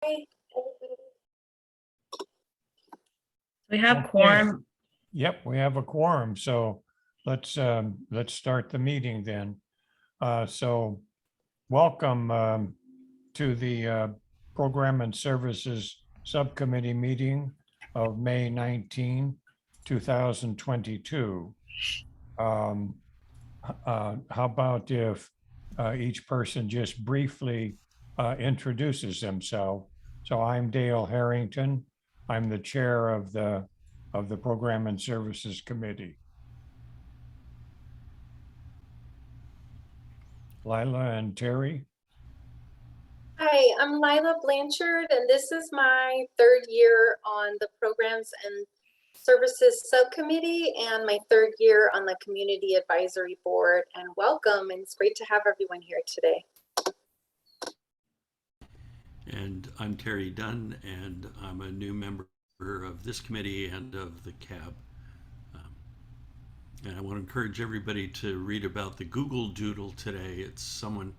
We have Okay. quorum. Yep, we have a quorum, so let's start the meeting then. So welcome to the Program and Services Subcommittee meeting of May 19, 2022. How about if each person just briefly introduces themselves? So I'm Dale Harrington. I'm the chair of the Program and Services Committee. Lila and Terry. Hi, I'm Lila Blanchard, and this is my third year on the Programs and Services Subcommittee and my third year on the Community Advisory Board. And welcome, and it's great to have everyone here today. And I'm Terry Dunn, and I'm a new member of this committee and of the CAB. And I want to encourage everybody to read about the Google Doodle today. It's someone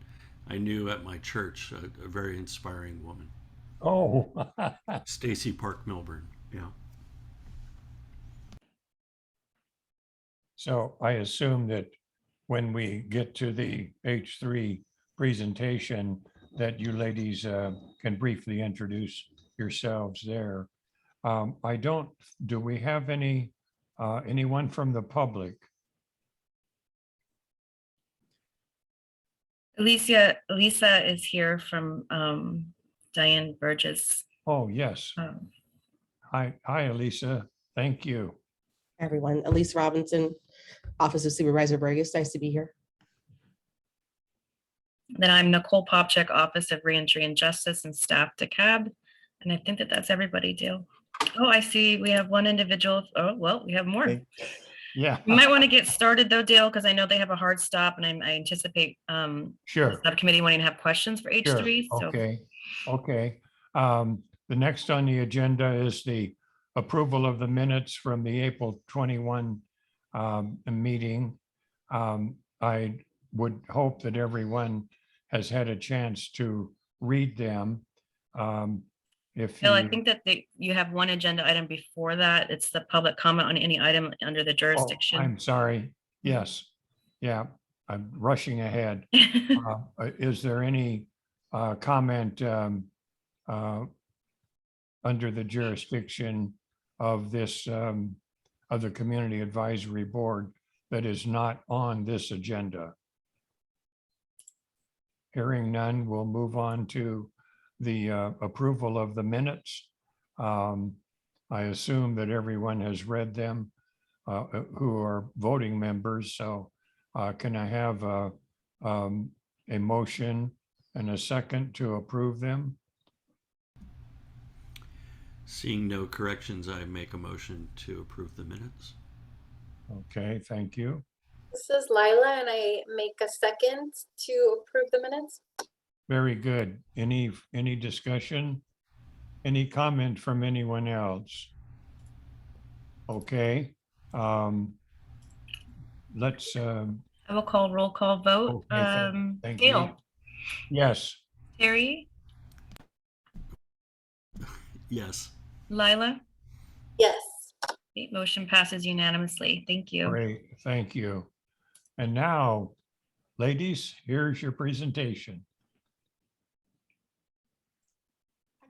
I knew at my church, a very inspiring woman. Oh. Stacy Park Milburn, yeah. So I assume that when we get to the H3 presentation, that you ladies can briefly introduce yourselves there. Do we have anyone from the public? Lisa is here from Diane Burgess. Oh, yes. Hi, Elisa. Thank you. Everyone, Elise Robinson, Office of Supervisor Burgess. Nice to be here. Then I'm Nicole Popchak, Office of Reentry and Justice and staff to CAB. And I think that's everybody, Dale. Oh, I see we have one individual. Oh, well, we have more. Okay. Yeah. You might want to get started though, Dale, because I know they have a hard stop and I anticipate Sure. the subcommittee wanting to have questions for H3. Sure. So. Okay. The next on the agenda is the approval of the minutes from the April 21 meeting. I would hope that everyone has had a chance to read them. Bill, I think that you have one agenda item before that. It's the public comment on any item under the jurisdiction. Oh, I'm sorry. Yes. Yeah, I'm rushing ahead. Is there any comment under the jurisdiction of this of the Community Advisory Board that is not on this agenda? Hearing none, we'll move on to the approval of the minutes. I assume that everyone has read them who are voting members. So can I have a motion and a second to approve them? Seeing no corrections, I make a motion to approve the minutes. Okay, thank you. This is Lila, and I make a second to approve the minutes. Very good. Any discussion? Any comment from anyone else? Okay. Let's. I will call roll call vote. Okay, thank you. Dale. Yes. Terry. Yes. Lila. Yes. Motion passes unanimously. Thank you. Great, thank you. And now, ladies, here's your presentation.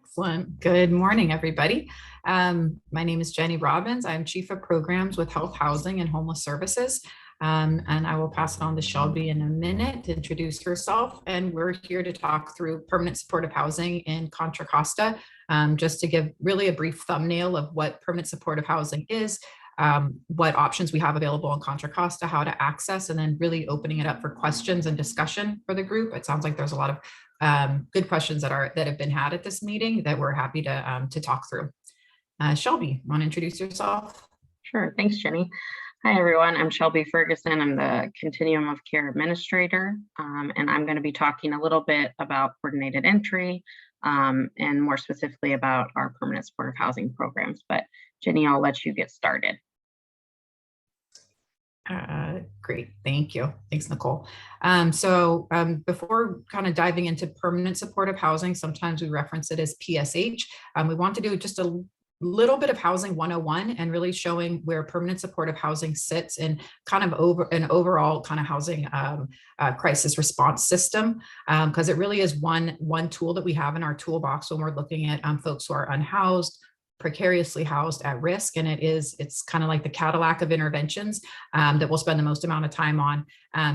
Excellent. Good morning, everybody. My name is Jenny Robbins. I'm Chief of Programs with Health, Housing, and Homeless Services. And I will pass it on to Shelby in a minute to introduce herself. And we're here to talk through permanent supportive housing in Contra Costa, just to give really a brief thumbnail of what permanent supportive housing is, what options we have available in Contra Costa, how to access, and then really opening it up for questions and discussion for the group. It sounds like there's a lot of good questions that have been had at this meeting that we're happy to talk through. Shelby, want to introduce yourself? Sure, thanks, Jenny. Hi, everyone. I'm Shelby Ferguson. I'm the Continuum of Care Administrator, and I'm going to be talking a little bit about coordinated entry and more specifically about our permanent supportive housing programs. But Jenny, I'll let you get started. Great, thank you. Thanks, Nicole. Before kind of diving into permanent supportive housing, sometimes we reference it as PSH. We want to do just a little bit of housing 101 and really showing where permanent supportive housing sits in kind of an overall kind of housing crisis response system, because it really is one tool that we have in our toolbox when we're looking at folks who are unhoused, precariously housed, at risk, and it's kind of like the Cadillac of interventions that we'll spend the most amount of time on,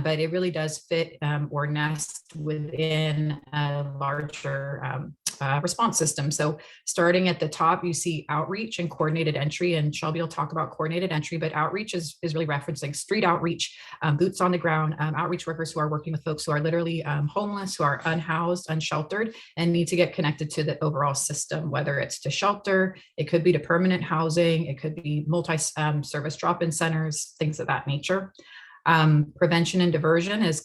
but it really does fit or nest within a larger response system. So starting at the top, you see outreach and coordinated entry, and Shelby will talk about coordinated entry, but outreach is really referencing street outreach, boots on the ground, outreach workers who are working with folks who are literally homeless, who are unhoused, unsheltered, and need to get connected to the overall system, whether it's to shelter, it could be to permanent housing, it could be multi-service drop-in centers, things of that nature. Prevention and diversion is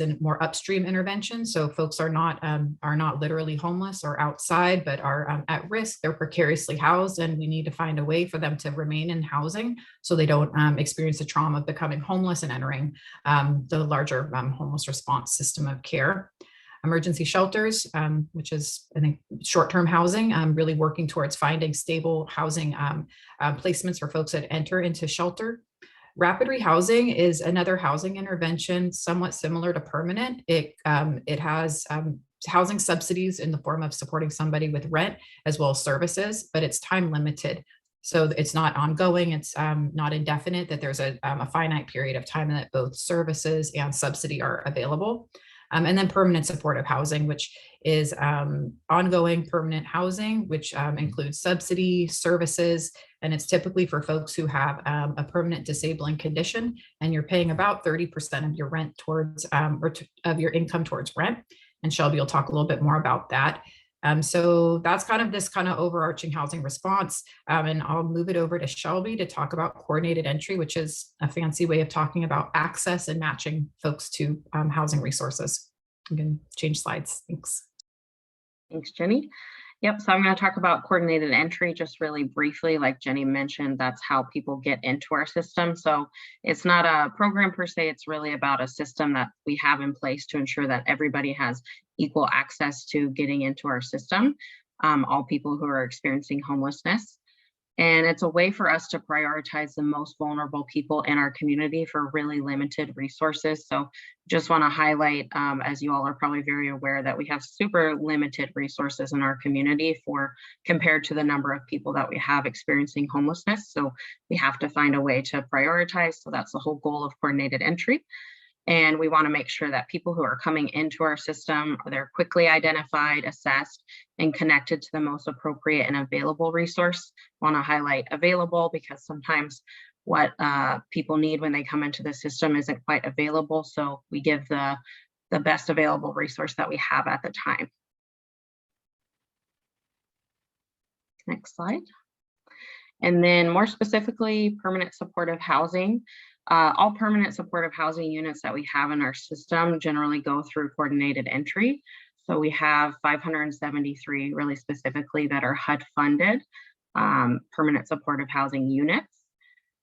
a more upstream intervention. So folks are not literally homeless or outside, but are at risk. They're precariously housed, and we need to find a way for them to remain in housing so they don't experience the trauma of becoming homeless and entering the larger homeless response system of care. Emergency shelters, which is, I think, short-term housing, really working towards finding stable housing placements for folks that enter into shelter. Rapid rehousing is another housing intervention somewhat similar to permanent. It has housing subsidies in the form of supporting somebody with rent as well as services, but it's time limited. So it's not ongoing, it's not indefinite, that there's a finite period of time that both services and subsidy are available. And then permanent supportive housing, which is ongoing permanent housing, which includes subsidy, services, and it's typically for folks who have a permanent disabling condition, and you're paying about 30% of your rent towards, of your income towards rent. And Shelby will talk a little bit more about that. So that's kind of this kind of overarching housing response. And I'll move it over to Shelby to talk about coordinated entry, which is a fancy way of talking about access and matching folks to housing resources. I'm going to change slides. Thanks. Thanks, Jenny. Yep, so I'm going to talk about coordinated entry just really briefly. Like Jenny mentioned, that's how people get into our system. So it's not a program per se, it's really about a system that we have in place to ensure that everybody has equal access to getting into our system, all people who are experiencing homelessness. And it's a way for us to prioritize the most vulnerable people in our community for really limited resources. So just want to highlight, as you all are probably very aware, that we have super limited resources in our community compared to the number of people that we have experiencing homelessness. So we have to find a way to prioritize. So that's the whole goal of coordinated entry. And we want to make sure that people who are coming into our system, they're quickly identified, assessed, and connected to the most appropriate and available resource. I want to highlight available because sometimes what people need when they come into the system isn't quite available. So we give the best available resource that we have at the time. Next slide. And then more specifically, permanent supportive housing. All permanent supportive housing units that we have in our system generally go through coordinated entry. So we have 573 really specifically that are HUD funded permanent supportive housing units.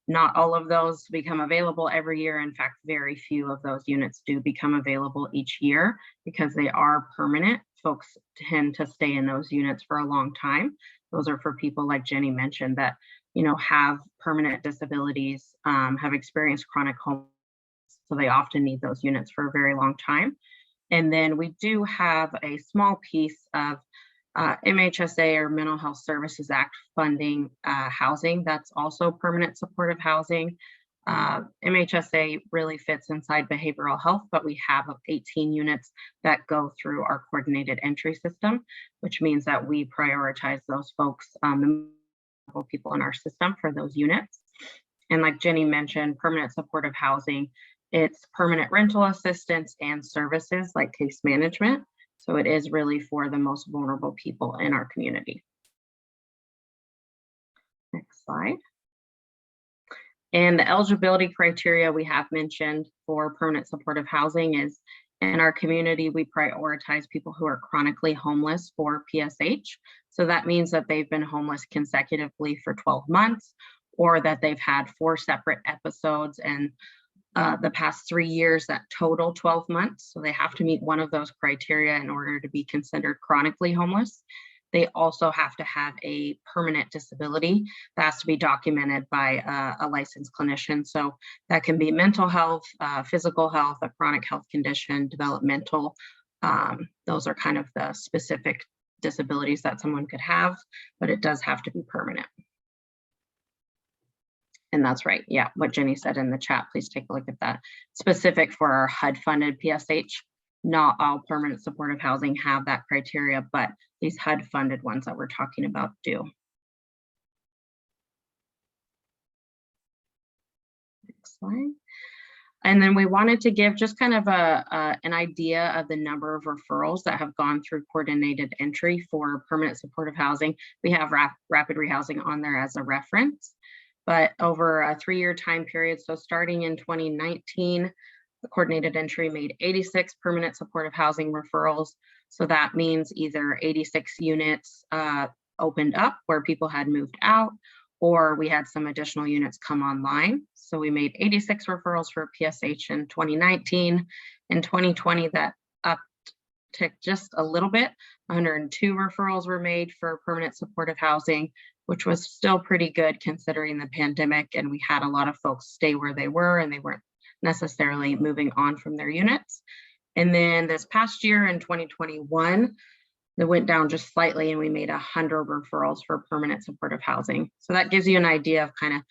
Not all of those become available every year. In fact, very few of those units do become available each year because they are permanent. Folks tend to stay in those units for a long time. Those are for people like Jenny mentioned that have permanent disabilities, have experienced chronic homelessness, so they often need those units for a very long time. And then we do have a small piece of MHSA or Mental Health Services Act funding housing that's also permanent supportive housing. MHSA really fits inside behavioral health, but we have 18 units that go through our coordinated entry system, which means that we prioritize those folks, people in our system for those units. And like Jenny mentioned, permanent supportive housing, it's permanent rental assistance and services like case management. So it is really for the most vulnerable people in our community. Next slide. And the eligibility criteria we have mentioned for permanent supportive housing is in our community, we prioritize people who are chronically homeless for PSH. So that means that they've been homeless consecutively for 12 months, or that they've had 4 separate episodes and the past 3 years that total 12 months. So they have to meet one of those criteria in order to be considered chronically homeless. They also have to have a permanent disability that has to be documented by a licensed clinician. So that can be mental health, physical health, a chronic health condition, developmental. Those are kind of the specific disabilities that someone could have, but it does have to be permanent. And that's right. Yeah, what Jenny said in the chat, please take a look at that. Specific for our HUD-funded PSH, not all permanent supportive housing have that criteria, but these HUD-funded ones that we're talking about do. Next slide. And then we wanted to give just kind of an idea of the number of referrals that have gone through coordinated entry for permanent supportive housing. We have rapid rehousing on there as a reference, but over a 3-year time period, so starting in 2019, the coordinated entry made 86 permanent supportive housing referrals. So that means either 86 units opened up where people had moved out, or we had some additional units come online. So we made 86 referrals for PSH in 2019. In 2020, that upticked just a little bit. 102 referrals were made for permanent supportive housing, which was still pretty good considering the pandemic. And we had a lot of folks stay where they were and they weren't necessarily moving on from their units. And then this past year in 2021, they went down just slightly and we made 100 referrals for permanent supportive housing. So that gives you an idea of kind of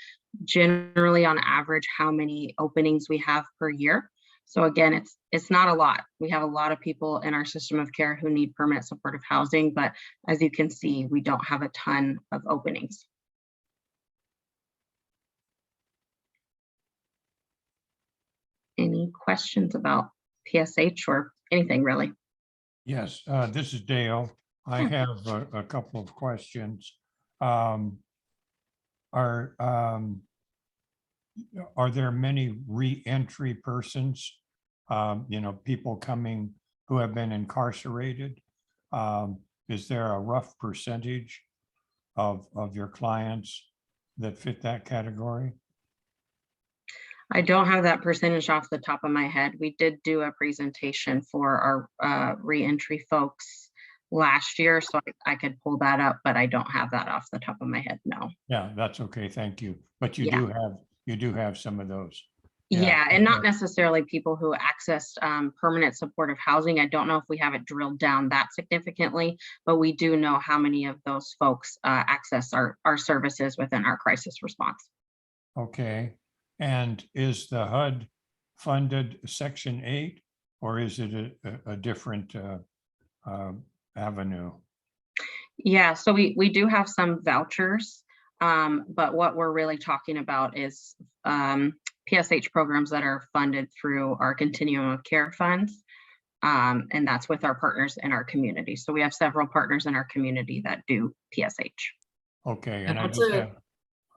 generally on average how many openings we have per year. So again, it's not a lot. We have a lot of people in our system of care who need permanent supportive housing, but as you can see, we don't have a ton of openings. Any questions about PSH or anything really? Yes, this is Dale. I have a couple of questions. Are there many re-entry persons, people coming who have been incarcerated? Is there a rough percentage of your clients that fit that category? I don't have that percentage off the top of my head. We did do a presentation for our re-entry folks last year, so I could pull that up, but I don't have that off the top of my head, no. Yeah, that's okay, thank you. But you do have some of those. Yeah, and not necessarily people who accessed permanent supportive housing. I don't know if we have it drilled down that significantly, but we do know how many of those folks access our services within our crisis response. Okay, and is the HUD funded Section 8 or is it a different avenue? Yeah, so we do have some vouchers, but what we're really talking about is PSH programs that are funded through our continuum of care funds. And that's with our partners in our community. So we have several partners in our community that do PSH. Okay, And and I just have,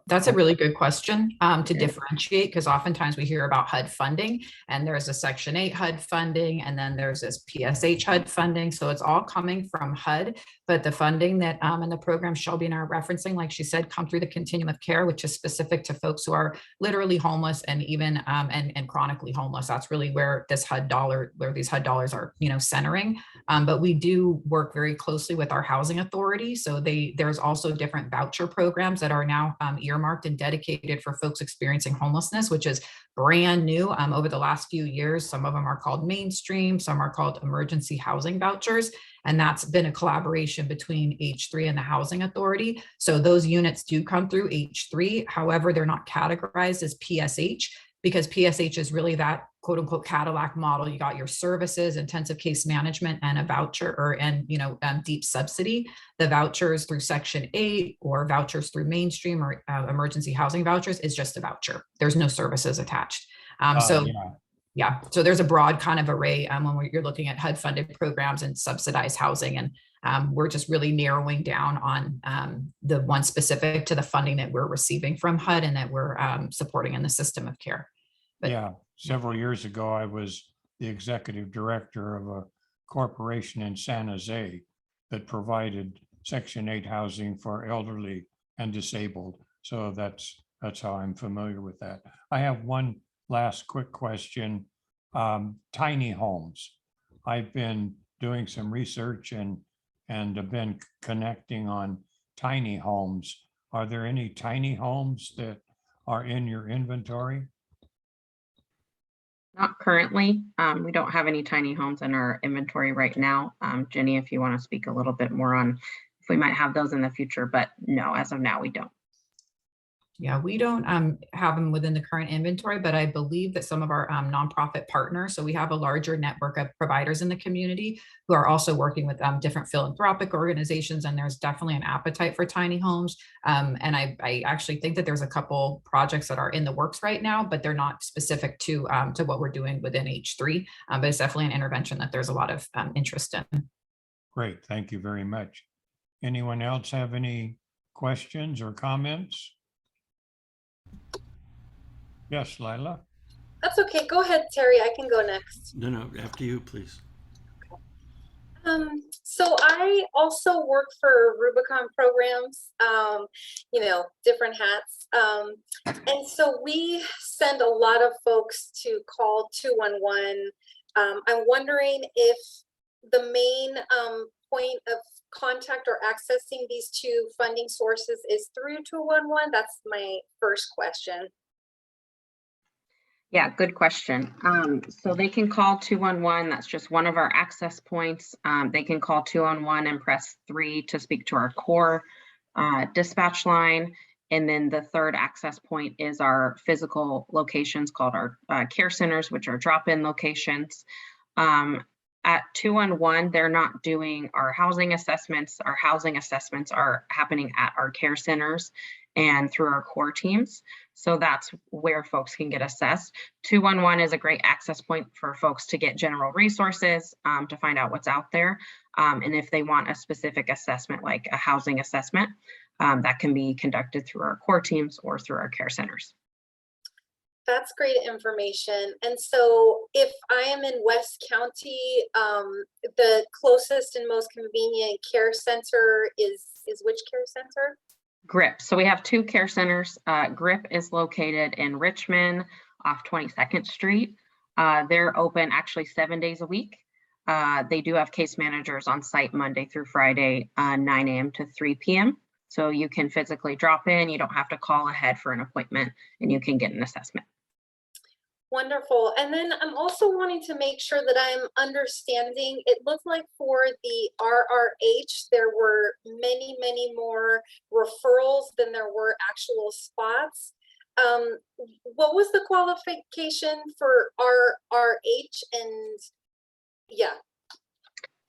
that's a really good question to differentiate, because oftentimes we hear about HUD funding and there's a Section 8 HUD funding and then there's this PSH HUD funding. So it's all coming from HUD, but the funding that and the program Shelby and I are referencing, like she said, come through the continuum of care, which is specific to folks who are literally homeless and even and chronically homeless. That's really where these HUD dollars are, centering. But we do work very closely with our housing authority. So there's also different voucher programs that are now earmarked and dedicated for folks experiencing homelessness, which is brand new over the last few years. Some of them are called mainstream, some are called emergency housing vouchers. And that's been a collaboration between H3 and the housing authority. So those units do come through H3. However, they're not categorized as PSH because PSH is really that quote unquote Cadillac model. You got your services, intensive case management, and a voucher deep subsidy. The vouchers through Section 8 or vouchers through mainstream or emergency housing vouchers is just a voucher. There's no services attached. So there's a broad kind of array when you're looking at HUD funded programs and subsidized housing. And we're just really narrowing down on the one specific to the funding that we're receiving from HUD and that we're supporting in the system of care. But, several years ago, I was the executive director of a corporation in San Jose that provided Section 8 housing for elderly and disabled. So that's That's how I'm familiar with that. I have one last quick question. Tiny homes. I've been doing some research and have been connecting on tiny homes. Are there any tiny homes that are in your inventory? Not currently. We don't have any tiny homes in our inventory right now. Jenny, if you want to speak a little bit more on if we might have those in the future, but no, as of now, we don't. Yeah, we don't have them within the current inventory, but I believe that some of our nonprofit partners, so we have a larger network of providers in the community who are also working with different philanthropic organizations, and there's definitely an appetite for tiny homes. And I actually think that there's a couple projects that are in the works right now, but they're not specific to what we're doing within H3, but it's definitely an intervention that there's a lot of interest in. Great, thank you very much. Anyone else have any questions or comments? Yes, Lila. That's okay. Go ahead, Terry. I can go next. No, after you, please. So I also work for Rubicon programs, different hats. And so we send a lot of folks to call 211. I'm wondering if the main point of contact or accessing these two funding sources is through 211. That's my first question. Yeah, good question. So they can call 211. That's just one of our access points. They can call 211 and press 3 to speak to our core dispatch line. And then the third access point is our physical locations called our care centers, which are drop-in locations. At 211, they're not doing our housing assessments. Our housing assessments are happening at our care centers and through our core teams. So that's where folks can get assessed. 211 is a great access point for folks to get general resources, to find out what's out there. And if they want a specific assessment, like a housing assessment, that can be conducted through our core teams or through our care centers. That's great information. And so if I am in West County, the closest and most convenient care center is which care center? GRIP. So we have two care centers. GRIP is located in Richmond off 22nd Street. They're open actually 7 days a week. They do have case managers on site Monday through Friday, 9 a.m. to 3 p.m. So you can physically drop in. You don't have to call ahead for an appointment, and you can get an assessment. Wonderful. And then I'm also wanting to make sure that I'm understanding. It looked like for the RRH, there were many, many more referrals than there were actual spots. What was the qualification for RRH? And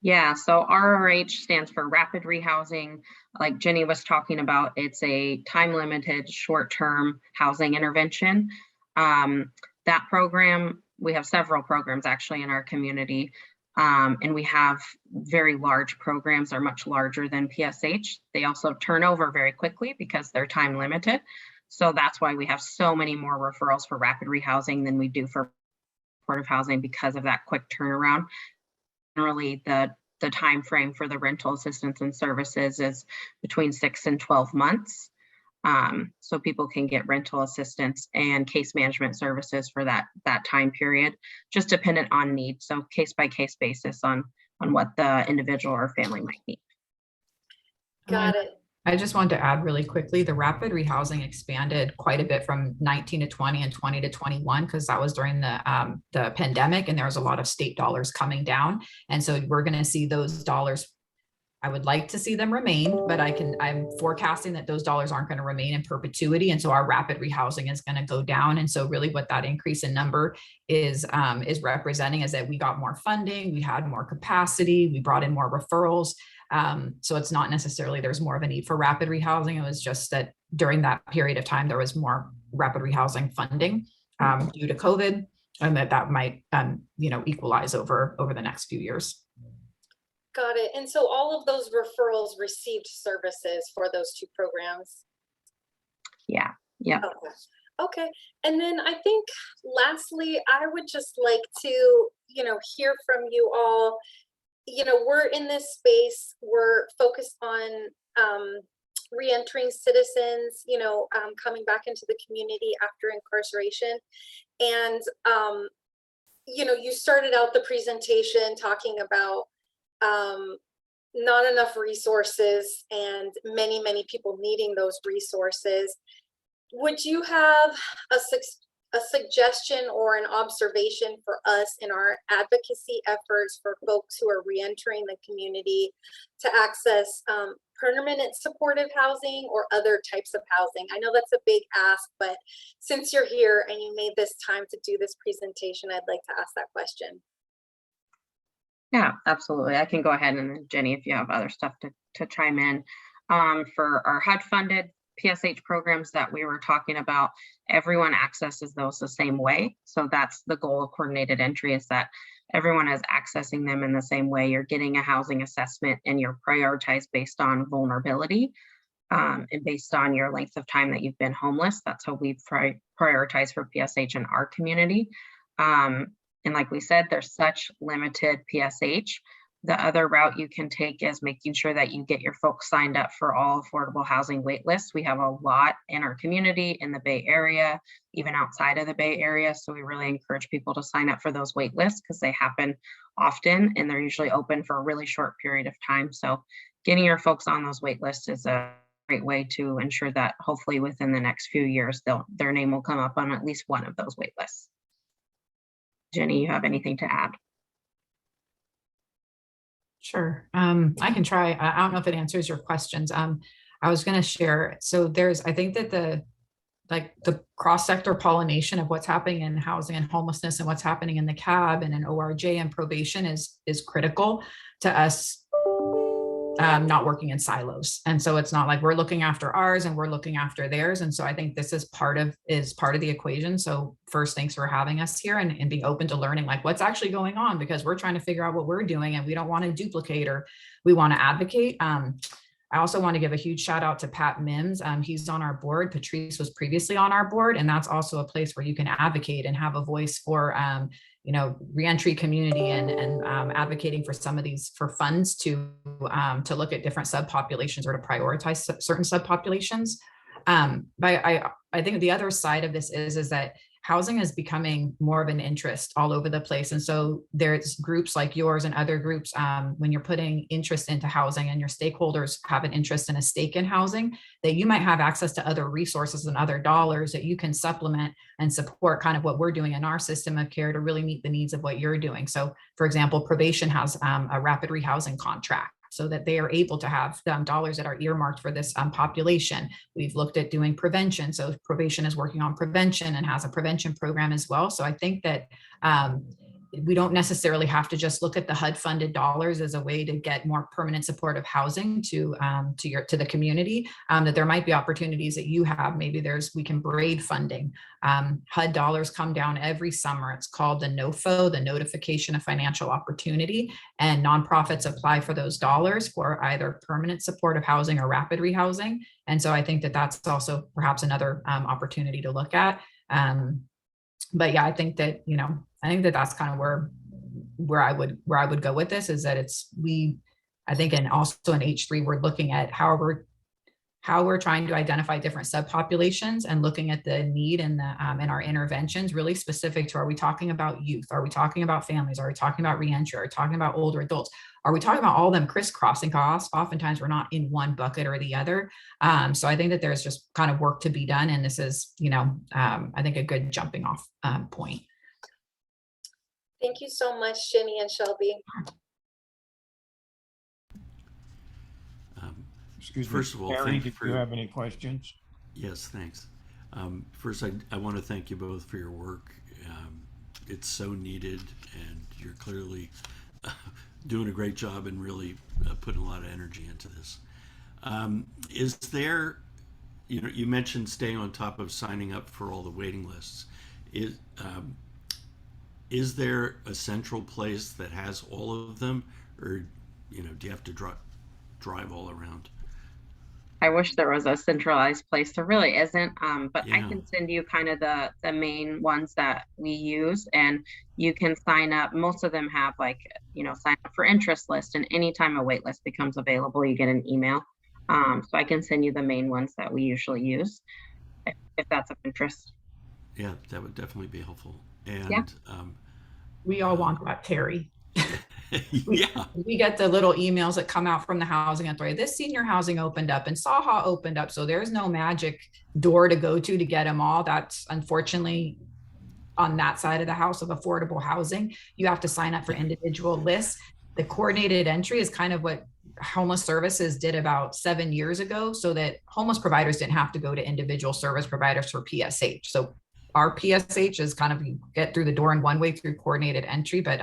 Yeah, so RRH stands for Rapid Rehousing. Like Jenny was talking about, it's a time-limited, short-term housing intervention. That program, we have several programs actually in our community, and we have very large programs, are much larger than PSH. They also turn over very quickly because they're time limited. So that's why we have so many more referrals for rapid rehousing than we do for supportive housing, because of that quick turnaround. Generally, the time frame for the rental assistance and services is between 6 and 12 months. So people can get rental assistance and case management services for that time period, just dependent on need. So case by case basis on what the individual or family might need. got it. I just wanted to add really quickly, the rapid rehousing expanded quite a bit from 19 to 20 and 20 to 21, because that was during the pandemic, and there was a lot of state dollars coming down. And so we're going to see those dollars. I would like to see them remain, but I'm forecasting that those dollars aren't going to remain in perpetuity. And so our rapid rehousing is going to go down. And so really what that increase in number is representing is that we got more funding, we had more capacity, we brought in more referrals. So it's not necessarily there's more of a need for rapid rehousing. It was just that during that period of time, there was more rapid rehousing funding due to COVID, and that might equalize over the next few years. Got it. And so all of those referrals received services for those two programs? Yeah. Okay. And then I think lastly, I would just like to, hear from you all. We're in this space, we're focused on reentering citizens, coming back into the community after incarceration. And, you started out the presentation talking about not enough resources and many, many people needing those resources. Would you have a suggestion or an observation for us in our advocacy efforts for folks who are reentering the community to access permanent supportive housing or other types of housing? I know that's a big ask, but since you're here and you made this time to do this presentation, I'd like to ask that question. Yeah, absolutely. I can go ahead, and then Jenny, if you have other stuff to chime in. For our HUD funded PSH programs that we were talking about, everyone accesses those the same way. So that's the goal of coordinated entry, is that everyone is accessing them in the same way. You're getting a housing assessment and you're prioritized based on vulnerability and based on your length of time that you've been homeless. That's how we prioritize for PSH in our community. And like we said, there's such limited PSH. The other route you can take is making sure that you get your folks signed up for all affordable housing wait lists. We have a lot in our community in the Bay Area, even outside of the Bay Area. So we really encourage people to sign up for those wait lists because they happen often and they're usually open for a really short period of time. So getting your folks on those wait lists is a great way to ensure that hopefully within the next few years, their name will come up on at least one of those wait lists. Jenny, you have anything to add? Sure. I can try. I don't know if it answers your questions. I was going to share. So I think that the cross-sector pollination of what's happening in housing and homelessness and what's happening in the CAB and in ORJ and probation is critical to us not working in silos. And so it's not like we're looking after ours and we're looking after theirs. And so I think this is part of the equation. So first, thanks for having us here and being open to learning like what's actually going on, because we're trying to figure out what we're doing and we don't want to duplicate or we want to advocate. I also want to give a huge shout out to Pat Mims. He's on our board. Patrice was previously on our board, and that's also a place where you can advocate and have a voice for reentry community and advocating for some of these for funds to look at different subpopulations or to prioritize certain subpopulations. But I think the other side of this is that housing is becoming more of an interest all over the place. And so there's groups like yours and other groups, when you're putting interest into housing and your stakeholders have an interest and a stake in housing, that you might have access to other resources and other dollars that you can supplement and support kind of what we're doing in our system of care to really meet the needs of what you're doing. So for example, probation has a rapid rehousing contract, so that they are able to have dollars that are earmarked for this population. We've looked at doing prevention. So probation is working on prevention and has a prevention program as well. So I think that we don't necessarily have to just look at the HUD funded dollars as a way to get more permanent supportive housing to the community, that there might be opportunities that you have. Maybe we can braid funding. HUD dollars come down every summer. It's called the NOFO, the Notification of Financial Opportunity, and nonprofits apply for those dollars for either permanent supportive housing or rapid rehousing. And so I think that that's also perhaps another opportunity to look at. But yeah, I think that, that's kind of where I would go with this, is that I think, and also in H3, we're looking at how we're trying to identify different subpopulations and looking at the need in our interventions really specific to, are we talking about youth? Are we talking about families? Are we talking about reentry? Are we talking about older adults? Are we talking about all of them crisscrossing costs? Oftentimes we're not in one bucket or the other. So I think that there's just kind of work to be done. And this is, I think a good jumping off point. Thank you so much, Jenny and Shelby. Excuse me. First of all, Barry, thank did you you have any questions? Yes, thanks. First, I want to thank you both for your work. It's so needed, and you're clearly doing a great job and really putting a lot of energy into this. Is there, you mentioned staying on top of signing up for all the waiting lists. Is there a central place that has all of them, or do you have to drive all around? I wish there was a centralized place. There really isn't, but Yeah. I can send you kind of the main ones that we use, and you can sign up. Most of them have sign up for interest list, and anytime a wait list becomes available, you get an email. So I can send you the main ones that we usually use if that's of interest. Yeah, that would definitely be helpful. Yeah. And We all want that, Terry. We, yeah, we get the little emails that come out from the housing authority. This senior housing opened up and Saha opened up. So there's no magic door to go to get them all. That's unfortunately on that side of the house of affordable housing. You have to sign up for individual lists. The coordinated entry is kind of what homeless services did about 7 years ago, so that homeless providers didn't have to go to individual service providers for PSH. So our PSH is kind of, you get through the door in one way through coordinated entry, but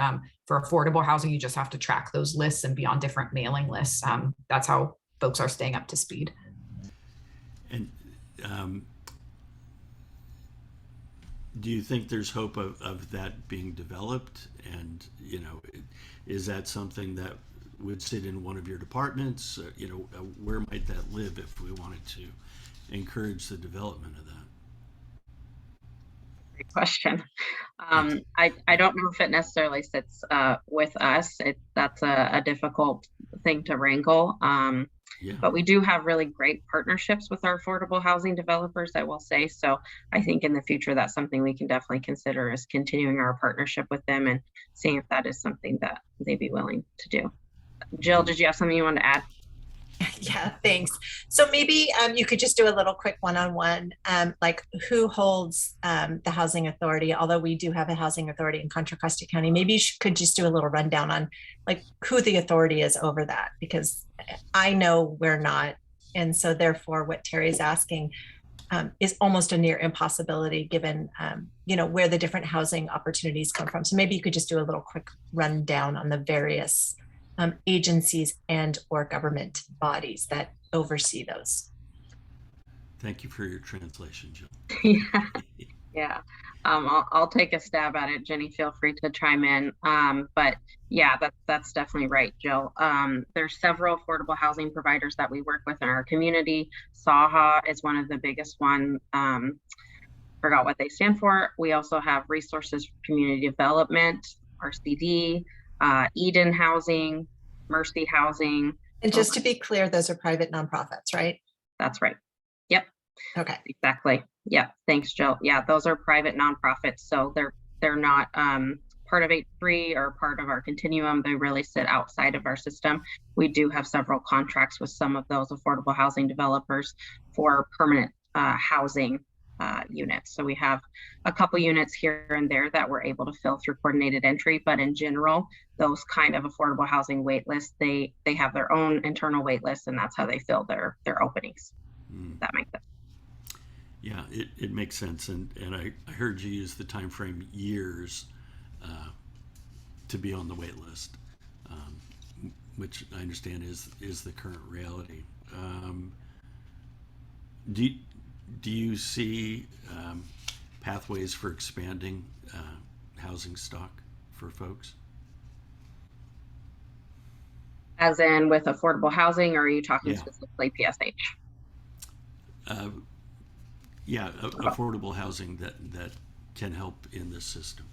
for affordable housing, you just have to track those lists and be on different mailing lists. That's how folks are staying up to speed. and do you think there's hope of that being developed? And, you know, is that something that would sit in one of your departments? You know, where might that live if we wanted to encourage the development of that? Great question. I don't know if it necessarily sits with us. That's a difficult thing to wrangle. Yeah. But we do have really great partnerships with our affordable housing developers, I will say. So I think in the future, that's something we can definitely consider, is continuing our partnership with them and seeing if that is something that they'd be willing to do. Jill, did you have something you wanted to add? Yeah, thanks. So maybe you could just do a little quick one-on-one, like who holds the housing authority, although we do have a housing authority in Contra Costa County. Maybe you could just do a little rundown on like who the authority is over that, because I know we're not. And so therefore what Terry's asking is almost a near impossibility given, you know, where the different housing opportunities come from. So maybe you could just do a little quick rundown on the various agencies and or government bodies that oversee those. Thank you for your translation, Jill. Yeah. I'll take a stab at it. Jenny, feel free to chime in. But yeah, that's definitely right, Jill. There's several affordable housing providers that we work with in our community. Saha is one of the biggest one. Forgot what they stand for. We also have Resources for Community Development, RCD, Eden Housing, Mercy Housing. And just to be clear, those are private nonprofits, right? That's right. Yep. Okay. Exactly. Yep. Thanks, Jill. Yeah, those are private nonprofits. So they're not part of 8-3 or part of our continuum. They really sit outside of our system. We do have several contracts with some of those affordable housing developers for permanent housing units. So we have a couple units here and there that we're able to fill through coordinated entry, but in general, those kind of affordable housing wait lists, they have their own internal wait lists, and that's how they fill their openings. That makes sense. Yeah, it makes sense. And I heard you use the time frame years to be on the wait list, which I understand is the current reality. Do you see pathways for expanding housing stock for folks? As in with affordable housing, or are you talking Yeah. specifically PSH? Yeah, affordable housing that can help in this system.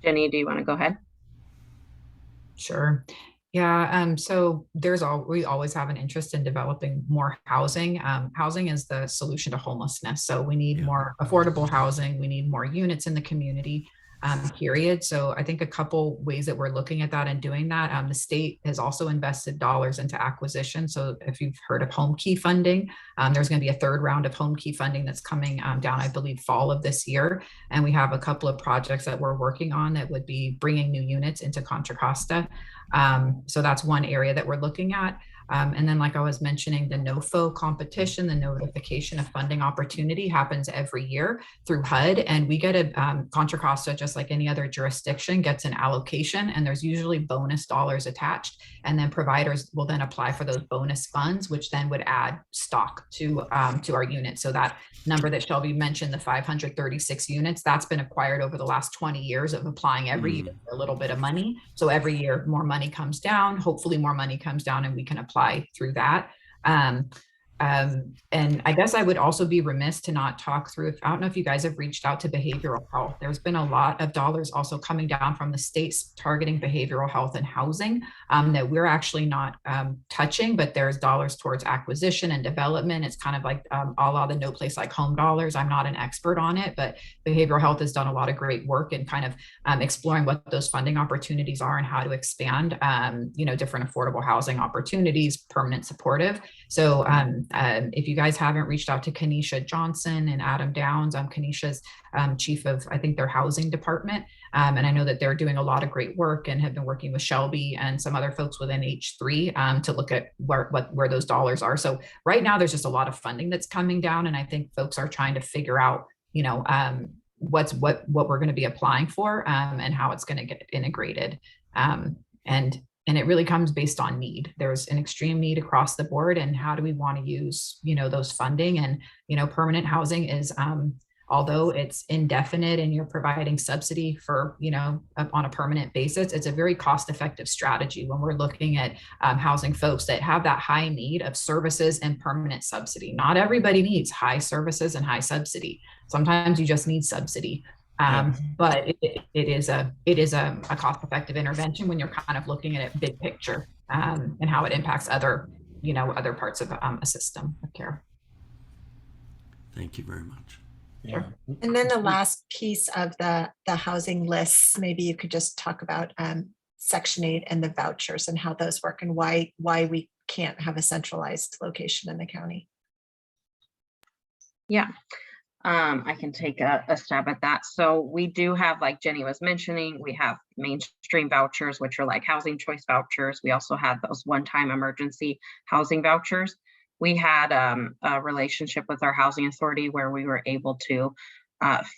Jenny, do you want to go ahead? Sure. Yeah. So we always have an interest in developing more housing. Housing is the solution to homelessness. So we need more affordable housing. We need more units in the community, period. So I think a couple ways that we're looking at that and doing that, the state has also invested dollars into acquisition. So if you've heard of home key funding, there's going to be a third round of home key funding that's coming down, I believe, fall of this year. And we have a couple of projects that we're working on that would be bringing new units into Contra Costa. So that's one area that we're looking at. And then, like I was mentioning, the NOFO competition, the notification of funding opportunity, happens every year through HUD. And we get Contra Costa, just like any other jurisdiction, gets an allocation, and there's usually bonus dollars attached. And then providers will then apply for those bonus funds, which then would add stock to our unit. So that number that Shelby mentioned, the 536 units, that's been acquired over the last 20 years of applying every year for a little bit of money. So every year more money comes down, hopefully more money comes down, and we can apply through that. And I guess I would also be remiss to not talk through, I don't know if you guys have reached out to behavioral health. There's been a lot of dollars also coming down from the states targeting behavioral health and housing that we're actually not touching, but there's dollars towards acquisition and development. It's kind of like a la the No Place Like Home dollars. I'm not an expert on it, but behavioral health has done a lot of great work in kind of exploring what those funding opportunities are and how to expand, different affordable housing opportunities, permanent supportive. So if you guys haven't reached out to Kanisha Johnson and Adam Downs, Kanisha's chief of, I think, their housing department. And I know that they're doing a lot of great work and have been working with Shelby and some other folks within H3 to look at where those dollars are. So right now there's just a lot of funding that's coming down. And I think folks are trying to figure out, what we're going to be applying for and how it's going to get integrated. And it really comes based on need. There's an extreme need across the board, and how do we want to use, those funding? And, permanent housing is, although it's indefinite and you're providing subsidy for, on a permanent basis, it's a very cost-effective strategy when we're looking at housing folks that have that high need of services and permanent subsidy. Not everybody needs high services and high subsidy. Sometimes you just need subsidy. But it is a cost-effective intervention when you're kind of looking at it big picture and how it impacts other parts of a system of care. Thank you very much. Yeah. And then the last piece of the housing lists, maybe you could just talk about Section 8 and the vouchers and how those work and why we can't have a centralized location in the county. Yeah. I can take a stab at that. So we do have, like Jenny was mentioning, we have mainstream vouchers, which are like housing choice vouchers. We also have those one-time emergency housing vouchers. We had a relationship with our housing authority where we were able to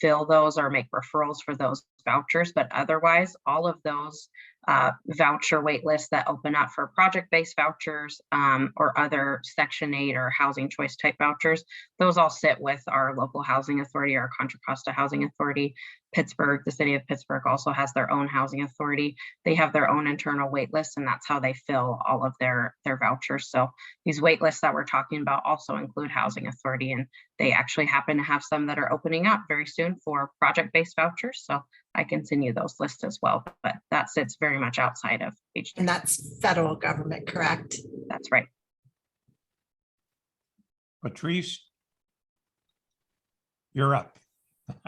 fill those or make referrals for those vouchers, but otherwise all of those voucher wait lists that open up for project-based vouchers or other Section 8 or housing choice type vouchers, those all sit with our local housing authority, our Contra Costa housing authority. Pittsburgh, the city of Pittsburgh also has their own housing authority. They have their own internal wait lists, and that's how they fill all of their vouchers. So these wait lists that we're talking about also include housing authority, and they actually happen to have some that are opening up very soon for project-based vouchers. So I can send you those lists as well, but that sits very much outside of H3. And that's federal government, correct? That's right. Patrice, you're up.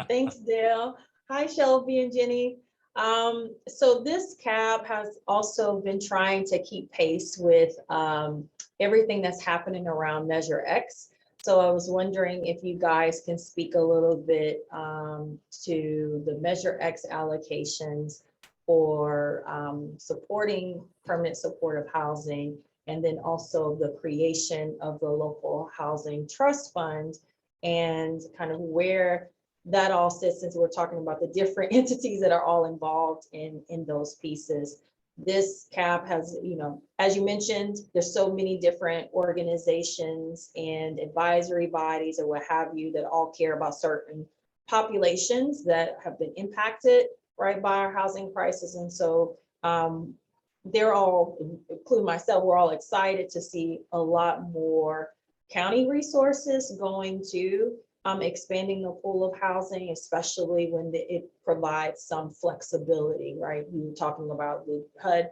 Thanks, Dale. Hi, Shelby and Jenny. So this CAB has also been trying to keep pace with everything that's happening around Measure X. So I was wondering if you guys can speak a little bit to the Measure X allocations for supporting permanent supportive housing, and then also the creation of the local housing trust fund, and kind of where that all sits, since we're talking about the different entities that are all involved in those pieces. This CAB has, as you mentioned, there's so many different organizations and advisory bodies or what have you that all care about certain populations that have been impacted, right, by our housing crisis. And so they're all, including myself, we're all excited to see a lot more county resources going to expanding the pool of housing, especially when it provides some flexibility, right? We were talking about the HUD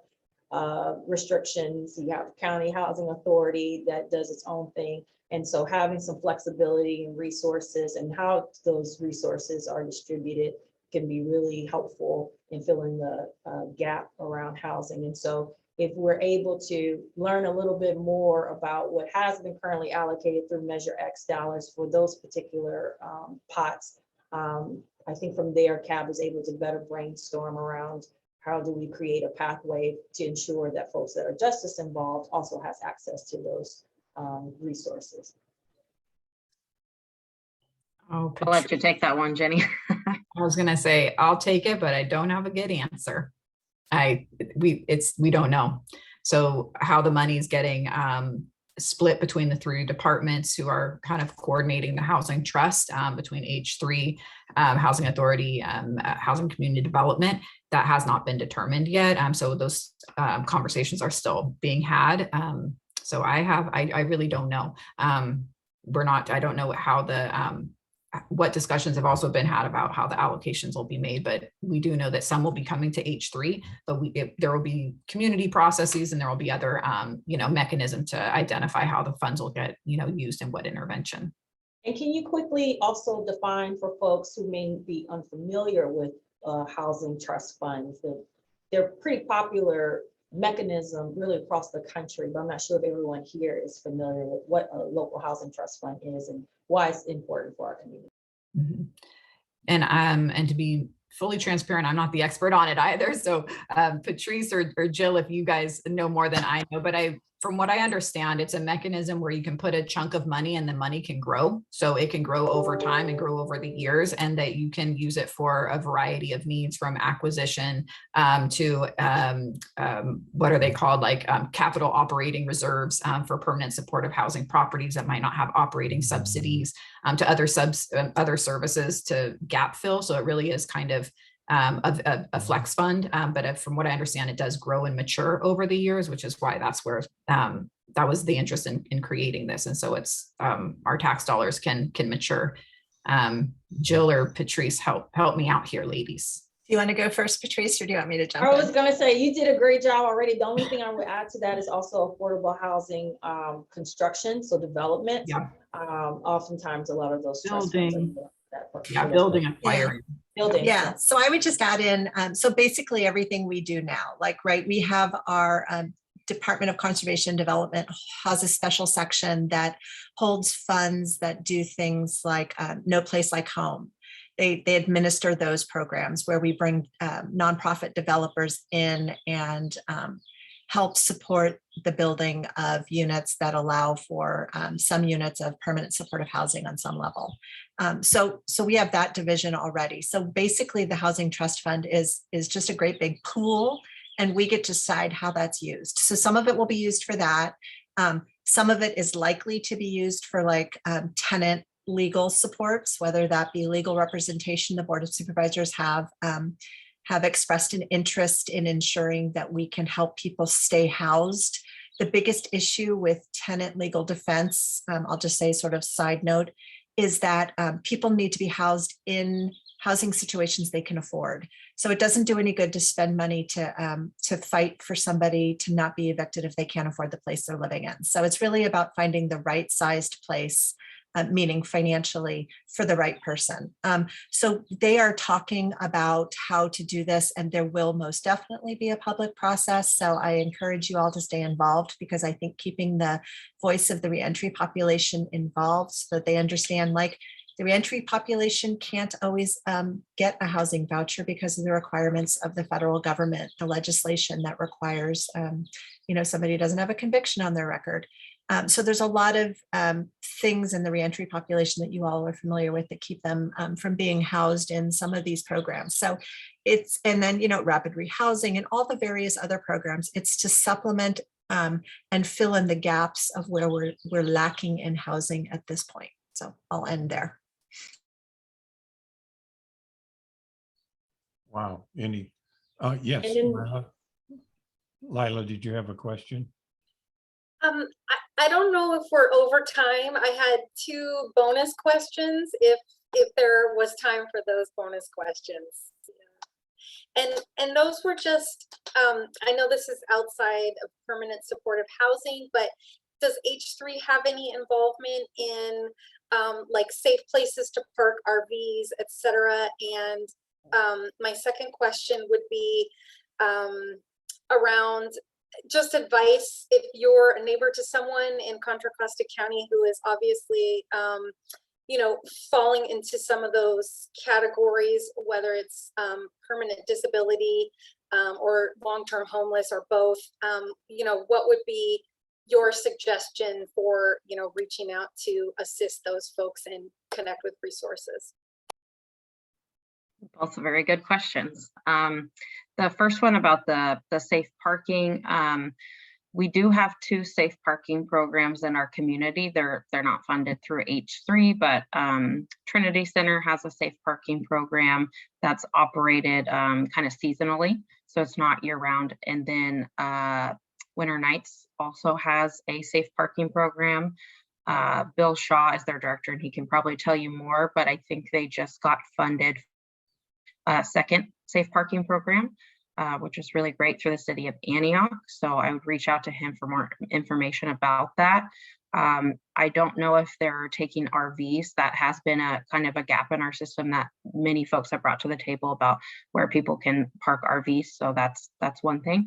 restrictions. You have county housing authority that does its own thing. And so having some flexibility and resources and how those resources are distributed can be really helpful in filling the gap around housing. And so if we're able to learn a little bit more about what has been currently allocated through Measure X dollars for those particular pots, I think from there, CAB is able to better brainstorm around how do we create a pathway to ensure that folks that are justice involved also has access to those resources. I'll let you take that one, Jenny. I was going to say, I'll take it, but I don't have a good answer. We don't know. So how the money is getting split between the three departments who are kind of coordinating the housing trust between H3, Housing Authority, Housing Community Development, that has not been determined yet. So those conversations are still being had. So I really don't know. I don't know how what discussions have also been had about how the allocations will be made, but we do know that some will be coming to H3, but there will be community processes and there will be other, mechanism to identify how the funds will get, used in what intervention. And can you quickly also define for folks who may be unfamiliar with housing trust funds, that they're pretty popular mechanism really across the country, but I'm not sure if everyone here is familiar with what a local housing trust fund is and why it's important for our community. Mm-hmm. And to be fully transparent, I'm not the expert on it either. So Patrice or Jill, if you guys know more than I know, but from what I understand, it's a mechanism where you can put a chunk of money and the money can grow. So it can grow over time and grow over the years, and that you can use it for a variety of needs, from acquisition to what are they called, like capital operating reserves for permanent supportive housing properties that might not have operating subsidies, to other services to gap fill. So it really is kind of a flex fund, but from what I understand, it does grow and mature over the years, which is why that's where that was the interest in creating this. And so it's our tax dollars can mature. Jill or Patrice, help me out here, ladies. Do you want to go first, Patrice, or do you want me to jump I was in? going to say, you did a great job already. The only thing I would add to that is also affordable housing construction, so development. Yeah. Oftentimes, a lot of those trust funds are Building, acquiring. Building. Yeah, so I would just add in, so basically everything we do now, we have our Department of Conservation and Development has a special section that holds funds that do things like No Place Like Home. They administer those programs where we bring nonprofit developers in and help support the building of units that allow for some units of permanent supportive housing on some level. So we have that division already. So basically the Housing Trust Fund is just a great big pool, and we get to decide how that's used. So some of it will be used for that. Some of it is likely to be used for tenant legal supports, whether that be legal representation. The Board of Supervisors have expressed an interest in ensuring that we can help people stay housed. The biggest issue with tenant legal defense, I'll just say sort of side note, is that people need to be housed in housing situations they can afford. So it doesn't do any good to spend money to fight for somebody to not be evicted if they can't afford the place they're living in. So it's really about finding the right sized place, meaning financially, for the right person. So they are talking about how to do this, and there will most definitely be a public process. So I encourage you all to stay involved, because I think keeping the voice of the reentry population involved so that they understand, the reentry population can't always get a housing voucher because of the requirements of the federal government, the legislation that requires, somebody doesn't have a conviction on their record. So there's a lot of things in the reentry population that you all are familiar with that keep them from being housed in some of these programs. So and then rapid rehousing and all the various other programs. It's to supplement and fill in the gaps of where we're lacking in housing at this point. So I'll end there. Wow. Yes, Lila, did you have a question? I don't know if we're over time. I had 2 bonus questions, if there was time for those bonus questions. And those were just, I know this is outside of permanent supportive housing, but does H3 have any involvement in safe places to park RVs, etc.? And my second question would be around just advice if you're a neighbor to someone in Contra Costa County who is obviously, falling into some of those categories, whether it's permanent disability or long-term homeless or both. What would be your suggestion for, reaching out to assist those folks and connect with resources? Also very good questions. The first one about the safe parking, we do have 2 safe parking programs in our community. They're not funded through H3, but Trinity Center has a safe parking program that's operated kind of seasonally, so it's not year round. And then Winter Nights also has a safe parking program. Bill Shaw is their director, and he can probably tell you more, but I think they just got funded a second safe parking program, which is really great through the city of Antioch. So I would reach out to him for more information about that. I don't know if they're taking RVs. That has been a kind of a gap in our system that many folks have brought to the table about where people can park RVs. So that's one thing.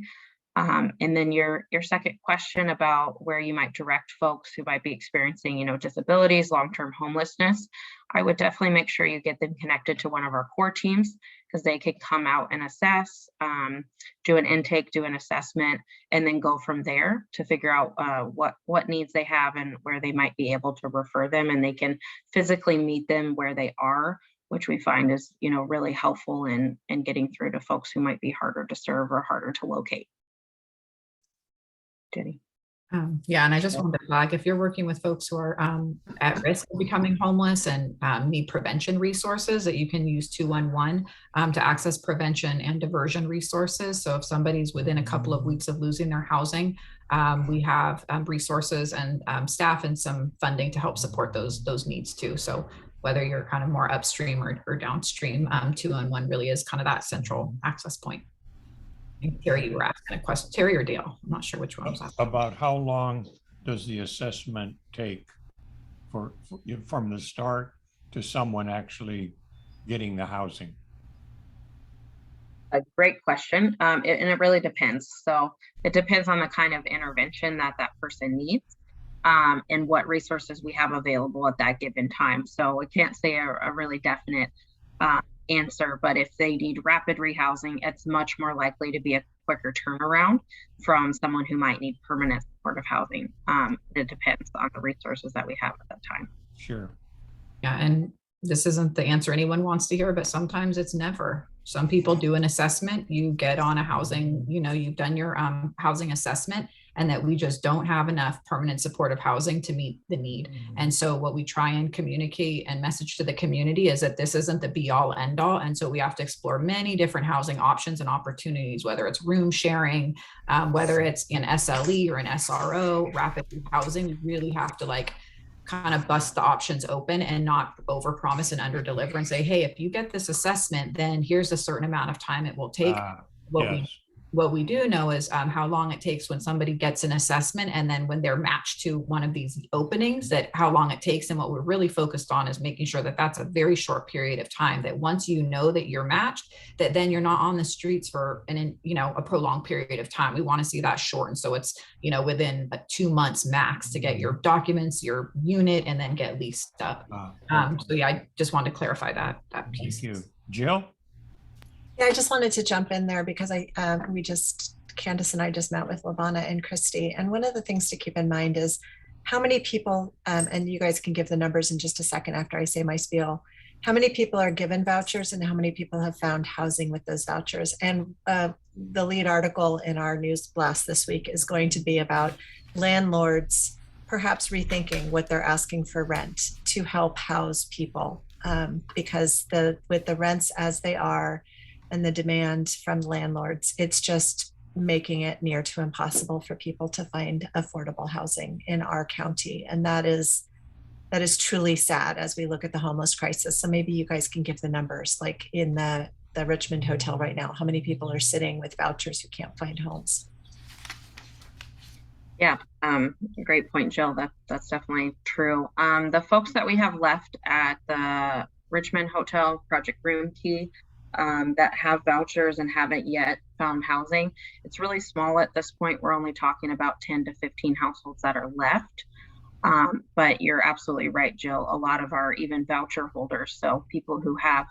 And then your second question about where you might direct folks who might be experiencing, disabilities, long-term homelessness, I would definitely make sure you get them connected to one of our core teams, because they can come out and assess, do an intake, do an assessment, and then go from there to figure out what needs they have and where they might be able to refer them, and they can physically meet them where they are, which we find is, really helpful in getting through to folks who might be harder to serve or harder to locate. Jenny. Yeah, and I just wanted to flag, if you're working with folks who are at risk of becoming homeless and need prevention resources, that you can use 211 to access prevention and diversion resources. So if somebody's within a couple of weeks of losing their housing, we have resources and staff and some funding to help support those needs too. So whether you're kind of more upstream or downstream, 211 really is kind of that central access point. Terry, you were asking a question. Terry or Dale? I'm not sure which one was asking. About how long does the assessment take from the start to someone actually getting the housing? A great question. And it really depends. So it depends on the kind of intervention that person needs, and what resources we have available at that given time. So I can't say a really definite answer, but if they need rapid rehousing, it's much more likely to be a quicker turnaround from someone who might need permanent supportive housing. It depends on the resources that we have at that time. Sure. Yeah, and this isn't the answer anyone wants to hear, but sometimes it's never. Some people do an assessment, you get on a housing, you've done your housing assessment, and that we just don't have enough permanent supportive housing to meet the need. And so what we try and communicate and message to the community is that this isn't the be all end all. And so we have to explore many different housing options and opportunities, whether it's room sharing, whether it's an SLE or an SRO, rapid housing. We really have to kind of bust the options open and not overpromise and underdeliver and say, hey, if you get this assessment, then here's a certain amount of time it will take. What we do know is how long it takes when somebody gets an assessment, and then when they're matched to one of these openings, that how long it takes. And what we're really focused on is making sure that that's a very short period of time, that once you know that you're matched, that then you're not on the streets for a prolonged period of time. We want to see that shortened. So it's, within 2 months max to get your documents, your unit, and then get leased up. So yeah, I just wanted to clarify that piece. Thank you. Jill? Yeah, I just wanted to jump in there because Candace and I just met with Lavana and Christy. And one of the things to keep in mind is how many people, and you guys can give the numbers in just a second after I say my spiel, how many people are given vouchers and how many people have found housing with those vouchers. And the lead article in our news blast this week is going to be about landlords perhaps rethinking what they're asking for rent to help house people, because with the rents as they are, and the demand from landlords, it's just making it near to impossible for people to find affordable housing in our county. And that is truly sad as we look at the homeless crisis. So maybe you guys can give the numbers, like in the Richmond Hotel right now, how many people are sitting with vouchers who can't find homes? Yeah, great point, Jill. That's definitely true. The folks that we have left at the Richmond Hotel Project Room Key, that have vouchers and haven't yet found housing, it's really small at this point. We're only talking about 10 to 15 households that are left. But you're absolutely right, Jill. A lot of our even voucher holders, so people who have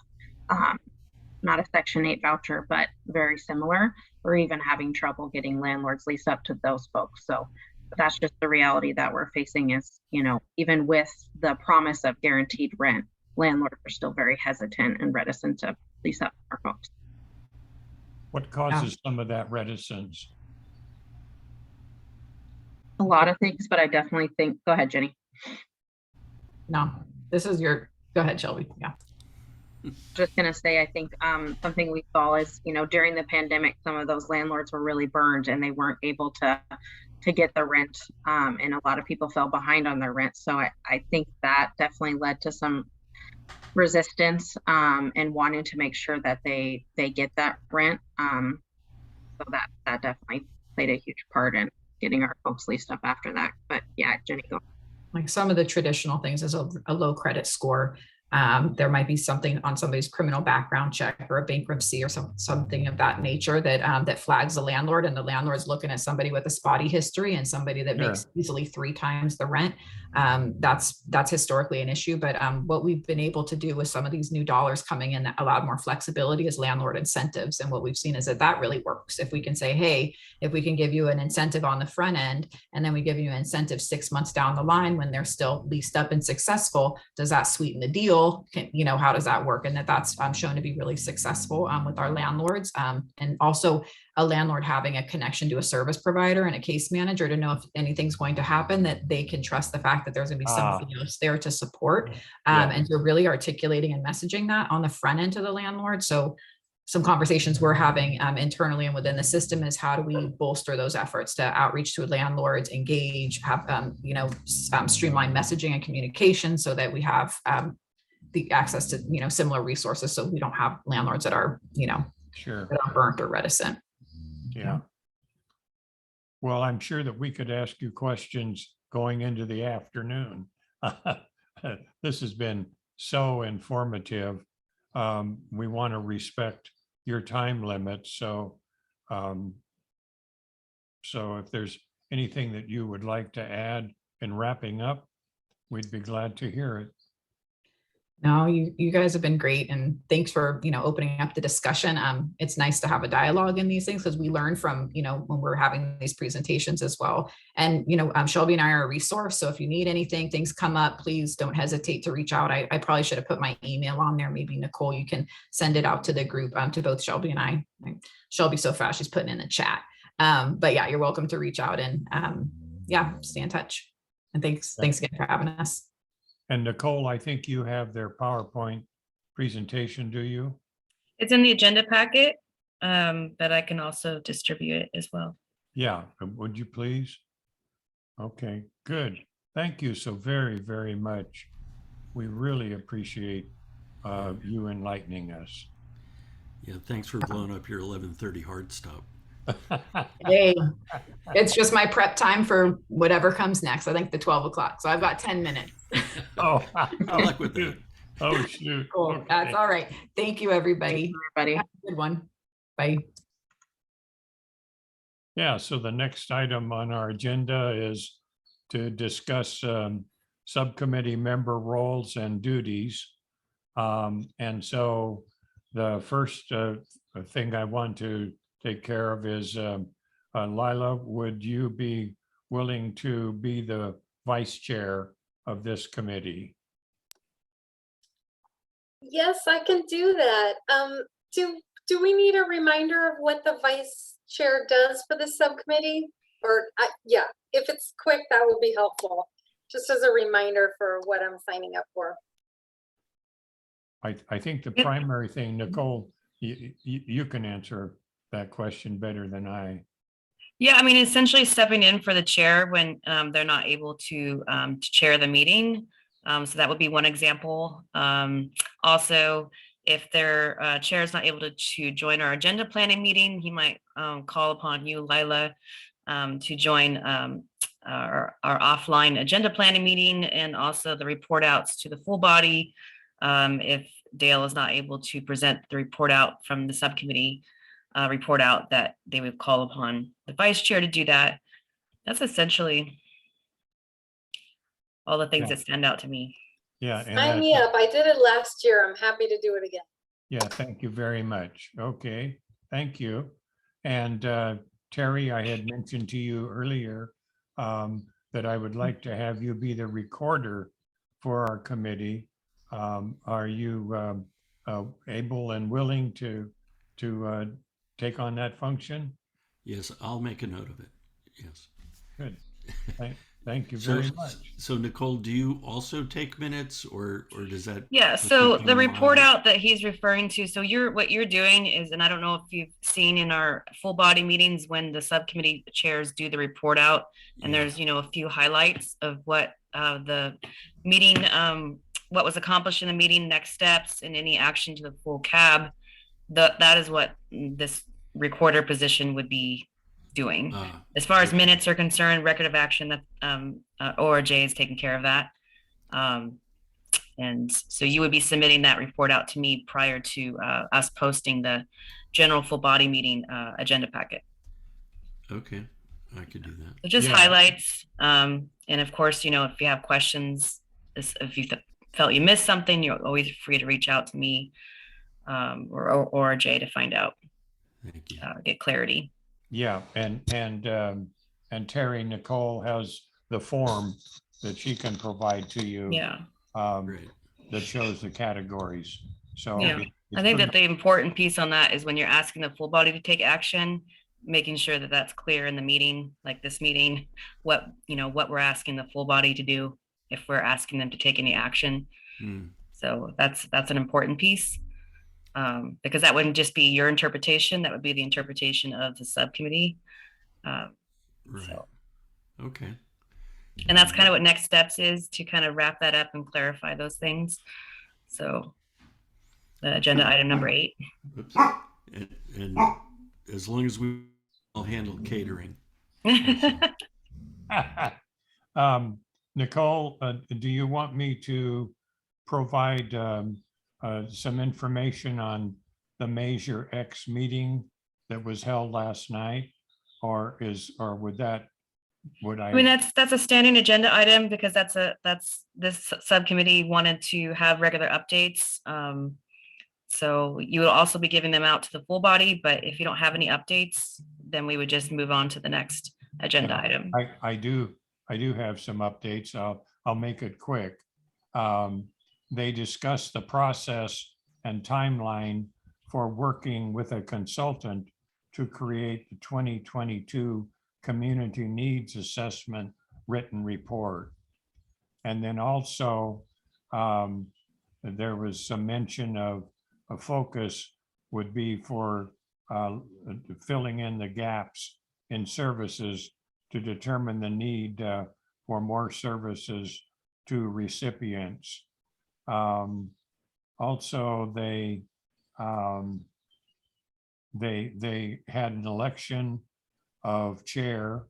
not a Section 8 voucher, but very similar, or even having trouble getting landlords lease up to those folks. So that's just the reality that we're facing is, even with the promise of guaranteed rent, landlords are still very hesitant and reticent to lease up our folks. What causes some of that reticence? A lot of things, but I definitely think, go ahead, Jenny. No, go ahead, Shelby. Yeah. Just gonna say, I think something we saw is, during the pandemic, some of those landlords were really burned and they weren't able to to get the rent. And a lot of people fell behind on their rent. So I think that definitely led to some resistance and wanting to make sure that they get that rent. So that definitely played a huge part in getting our folks leased up after that. But yeah, Jenny, go. Like some of the traditional things is a low credit score. There might be something on somebody's criminal background check or a bankruptcy or something of that nature that flags the landlord, and the landlord's looking at somebody with a spotty history and somebody that makes easily 3 times the rent. That's historically an issue. But what we've been able to do with some of these new dollars coming in that allowed more flexibility is landlord incentives. And what we've seen is that really works. If we can say, hey, if we can give you an incentive on the front end, and then we give you an incentive 6 months down the line when they're still leased up and successful, does that sweeten the deal? How does that work? And that's shown to be really successful with our landlords. And also a landlord having a connection to a service provider and a case manager to know if anything's going to happen, that they can trust the fact that there's going to be somebody else there to support. And you're really articulating and messaging that on the front end to the landlord. So some conversations we're having internally and within the system is how do we bolster those efforts to outreach to landlords, engage, have streamline messaging and communication so that we have the access to similar resources, so we don't have landlords that are that are burnt or reticent. Yeah. Well, I'm sure that we could ask you questions going into the afternoon. This has been so informative. We want to respect your time limit. So if there's anything that you would like to add in wrapping up, we'd be glad to hear it. No, you guys have been great, and thanks for opening up the discussion. It's nice to have a dialogue in these things because we learn from when we're having these presentations as well. And Shelby and I are a resource, so if you need anything, things come up, please don't hesitate to reach out. I probably should have put my email on there. Maybe Nicole, you can send it out to the group, to both Shelby and I. Shelby's so fast, she's putting in the chat. But yeah, you're welcome to reach out and stay in touch. And thanks again for having us. And Nicole, I think you have their PowerPoint presentation, do you? It's in the agenda packet, but I can also distribute it as well. Yeah, would you please? Okay, good. Thank you so very, very much. We really appreciate you enlightening us. Yeah, thanks for blowing up your 11:30 hard stop. Hey, it's just my prep time for whatever comes next. I think the 12 o'clock. So I've got 10 minutes. Oh, Good luck with that. Oh, shoot. Cool. Okay. That's all right. Thank you, everybody. Everybody. Have a good one. Bye. Yeah, so the next item on our agenda is to discuss subcommittee member roles and duties. And so the first thing I want to take care of is Lila, would you be willing to be the vice chair of this committee? Yes, I can do that. Do we need a reminder of what the vice chair does for the subcommittee? Or yeah, if it's quick, that would be helpful. Just as a reminder for what I'm signing up for. I think the primary thing, Nicole, you can answer that question better than I. Yeah, I mean, essentially stepping in for the chair when they're not able to chair the meeting. So that would be one example. Also, if their chair is not able to join our agenda planning meeting, he might call upon you, Lila, to join our offline agenda planning meeting, and also the report outs to the full body. If Dale is not able to present the report out from the subcommittee report out, that they would call upon the vice chair to do that. That's essentially all the things that stand out to me. Yeah. Sign me up. I did it last year. I'm happy to do it again. Yeah, thank you very much. Okay, thank you. And Terry, I had mentioned to you earlier that I would like to have you be the recorder for our committee. Are you able and willing to take on that function? Yes, I'll make a note of it. Yes. Good. Thank you So, very much. so Nicole, do you also take minutes, or does that? Yeah, just so become the report my- out that he's referring to, so what you're doing is, and I don't know if you've seen in our full body meetings when the subcommittee chairs do the report out, and Yeah. there's, a few highlights of what the meeting, what was accomplished in the meeting, next steps, and any action to the full cab. That is what this recorder position would be doing. As far as okay. minutes are concerned, record of action, that ORJ is taking care of that. And so you would be submitting that report out to me prior to us posting the general full body meeting agenda packet. Okay, I could do that. So just Yeah. highlights. And of course, if you have questions, if you felt you missed something, you're always free to reach out to me or Jay to find out, Thank you. get clarity. Yeah, and Terry, Nicole has the form that she can provide to you. Yeah. Great. That shows the categories. So Yeah. I think that the important piece on that is when you're asking the full body to take action, making sure that that's clear in the meeting, like this meeting, what we're asking the full body to do if we're asking them to take any action. So that's an important piece, because that wouldn't just be your interpretation, that would be the interpretation of the subcommittee. Right. So. Okay. And that's kind of what next steps is, to kind of wrap that up and clarify those things. So the agenda item number 8. Oops. And as long as we all handle catering. Nicole, do you want me to provide some information on the Measure X meeting that was held last night, or would I? I mean, that's a standing agenda item, because this subcommittee wanted to have regular updates. So you will also be giving them out to the full body, but if you don't have any updates, then we would just move on to the next agenda item. I do have some updates. I'll make it quick. They discussed the process and timeline for working with a consultant to create the 2022 Community Needs Assessment written report. And then also there was some mention of a focus would be for filling in the gaps in services to determine the need for more services to recipients. Also, they had an election of chair,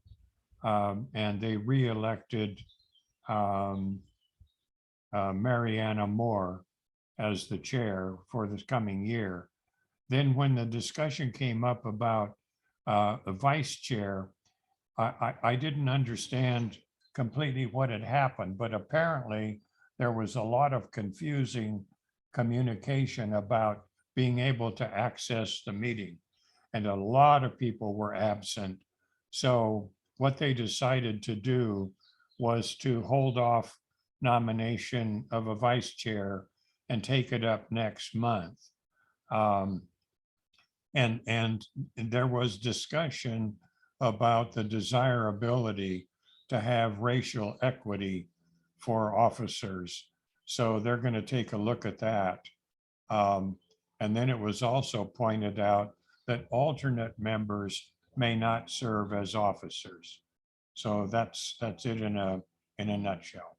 and they re-elected Mariana Moore as the chair for this coming year. Then when the discussion came up about the vice chair, I didn't understand completely what had happened, but apparently there was a lot of confusing communication about being able to access the meeting, and a lot of people were absent. So what they decided to do was to hold off nomination of a vice chair and take it up next month. And there was discussion about the desirability to have racial equity for officers. So they're going to take a look at that. And then it was also pointed out that alternate members may not serve as officers. So that's it in a nutshell.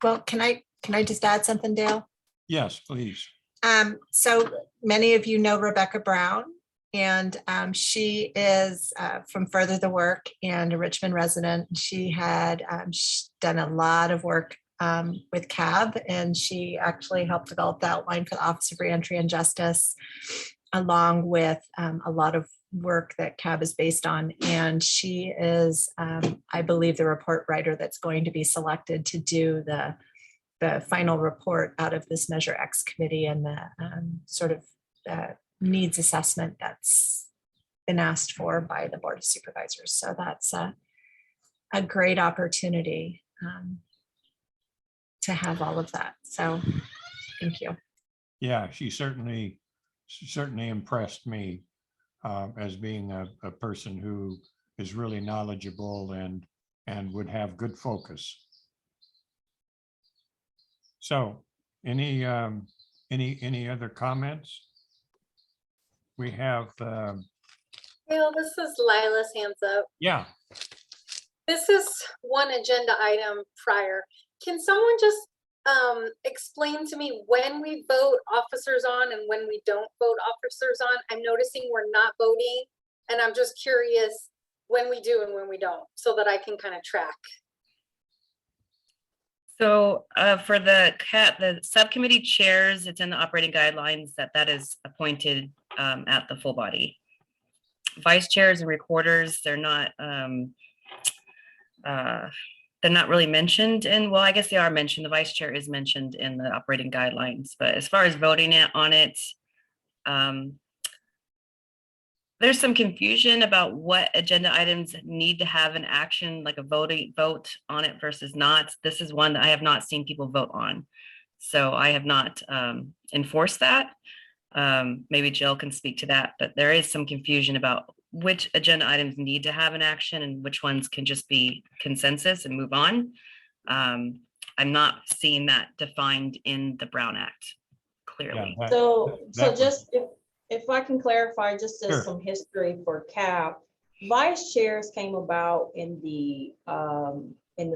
Well, can I just add something, Dale? Yes, please. So many of you know Rebecca Brown, and she is from Further the Work and a Richmond resident. She had done a lot of work with CAB, and she actually helped develop the outline for the Office of Reentry and Justice, along with a lot of work that CAB is based on. And she is, I believe, the report writer that's going to be selected to do the final report out of this Measure X committee and the sort of needs assessment that's been asked for by the Board of Supervisors. So that's a great opportunity to have all of that. So thank you. Yeah, she certainly impressed me. as being a person who is really knowledgeable and would have good focus. So any other comments? We have, Bill, this is Lila's hands up. yeah, This is one agenda item prior. Can someone just explain to me when we vote officers on and when we don't vote officers on? I'm noticing we're not voting, and I'm just curious when we do and when we don't, so that I can kind of track. So for the subcommittee chairs, it's in the operating guidelines that is appointed at the full body. Vice chairs and recorders, they're not really mentioned in, well, I guess they are mentioned. The vice chair is mentioned in the operating guidelines, but as far as voting on it, there's some confusion about what agenda items need to have an action, like a vote on it versus not. This is one that I have not seen people vote on. So I have not enforced that. Maybe Jill can speak to that, but there is some confusion about which agenda items need to have an action and which ones can just be consensus and move on. I'm not seeing that defined in the Brown Act clearly. yeah, So that just if I can clarify, just as Sure. some history for CAP, vice chairs came about in the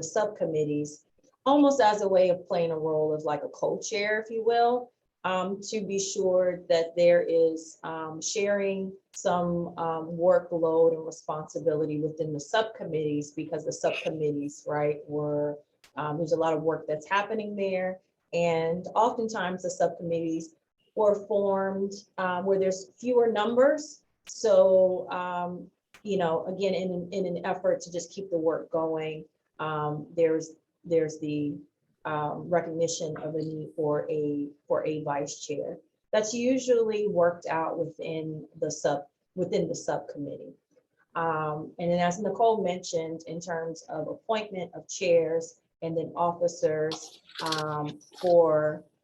subcommittees, almost as a way of playing a role as like a co-chair, if you will, to be sure that there is sharing some workload and responsibility within the subcommittees, because the subcommittees, right, were there's a lot of work that's happening there, and oftentimes the subcommittees were formed where there's fewer numbers. So, you know, again, in an effort to just keep the work going, there's the recognition of a need for a vice chair. That's usually worked out within the subcommittee. And then, as Nicole mentioned, in terms of appointment of chairs and then officers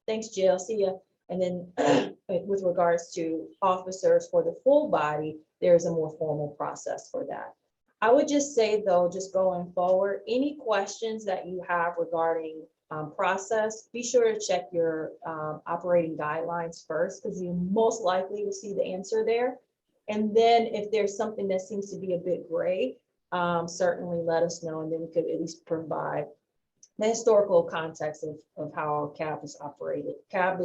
thanks, Jill, see ya. And then with regards to officers for the full body, there's a more formal process for that. I would just say though, just going forward, any questions that you have regarding process, be sure to check your operating guidelines first, because you most likely will see the answer there. And then if there's something that seems to be a bit gray, certainly let us know, and then we could at least provide the historical context of how CAB is operated. CAB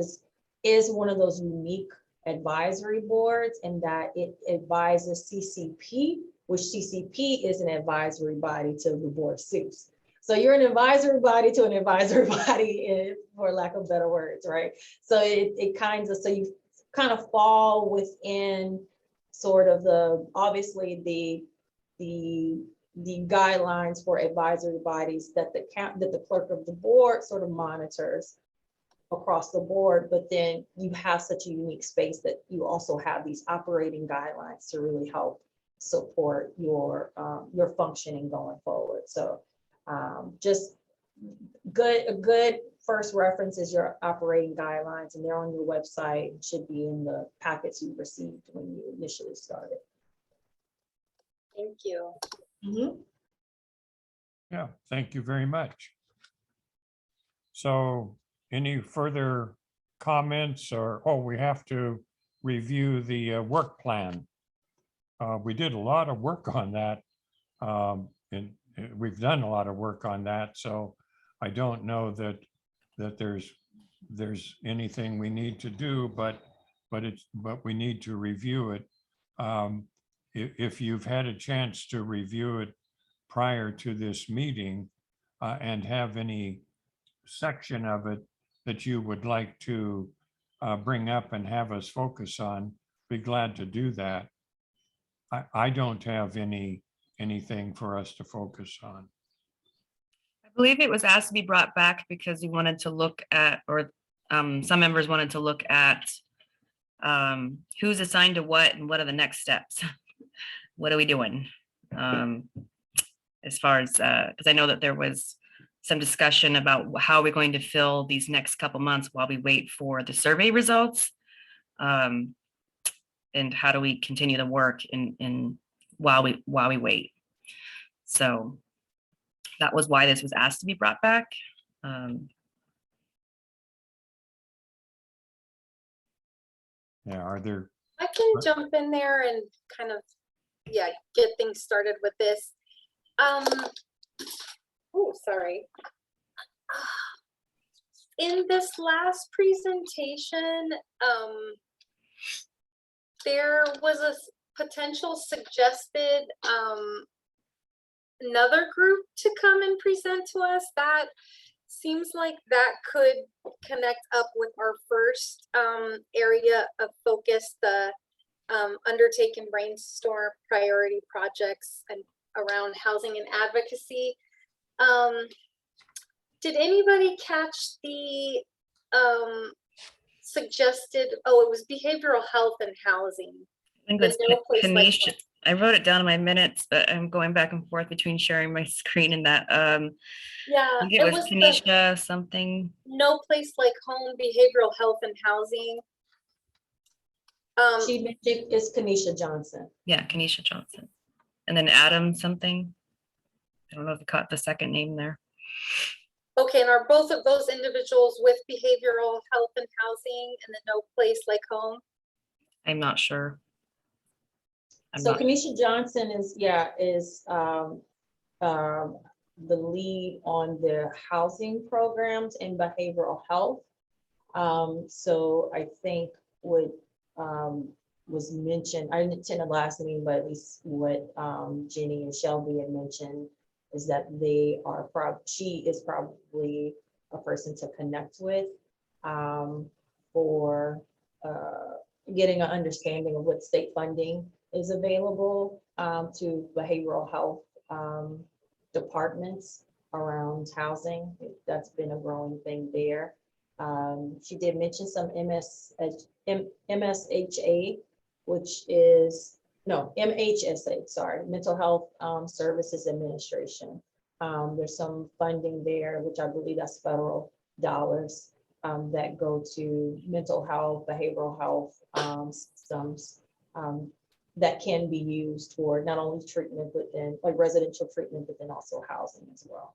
is one of those unique advisory boards in that it advises CCP, which CCP is an advisory body to the Board of Suits. So you're an advisory body to an advisory body, for lack of better words, right? So it kind of, so you kind of fall within sort of obviously the guidelines for advisory bodies that the clerk of the board sort of monitors across the board, but then you have such a unique space that you also have these operating guidelines to really help support your functioning going forward. So just a good first reference is your operating guidelines, and they're on your website. It should be in the packets you received when you initially started. Thank you. Mm-hmm. Yeah, thank you very much. So any further comments we have to review the work plan. We did a lot of work on that, and we've done a lot of work on that. So I don't know that there's anything we need to do, but we need to review it. If you've had a chance to review it prior to this meeting and have any section of it that you would like to bring up and have us focus on, be glad to do that. I don't have anything for us to focus on. I believe it was asked to be brought back because we wanted to look at, or some members wanted to look at who's assigned to what and what are the next steps. What are we doing? As far as, because I know that there was some discussion about how we're going to fill these next couple months while we wait for the survey results. and how do we continue the work in while we wait. So that was why this was asked to be brought back. Yeah, are there, I can jump in there and kind of, yeah, get things started with this. Oh, sorry. In this last presentation, there was a potential suggested another group to come and present to us. That seems like that could connect up with our first area of focus, the undertake and brainstorm priority projects and around housing and advocacy. Did anybody catch the suggested, oh, it was behavioral health and housing. I think There's that's no place like Kanisha. I wrote it down in my minutes, but I'm going back and forth between sharing my screen and that. Yeah, I think it was Kanisha something. No place like home, behavioral health and housing. She mentioned is Kanisha Johnson. Yeah, Kanisha Johnson. And then Adam something. I don't know if you caught the second name there. Okay, and are both of those individuals with behavioral health and housing and then no place like home? I'm not sure. Kanisha Johnson is the lead on the housing programs and behavioral health. So I think what was mentioned, I didn't attend the last meeting, but at least what Jenny and Shelby had mentioned is that she is probably a person to connect with for getting an understanding of what state funding is available to behavioral health departments around housing. That's been a growing thing there. She did mention some MSHA, which is, no, MHSA, sorry, Mental Health Services Administration. There's some funding there, which I believe that's federal dollars that go to mental health, behavioral health systems that can be used for not only treatment, but then like residential treatment, but then also housing as well.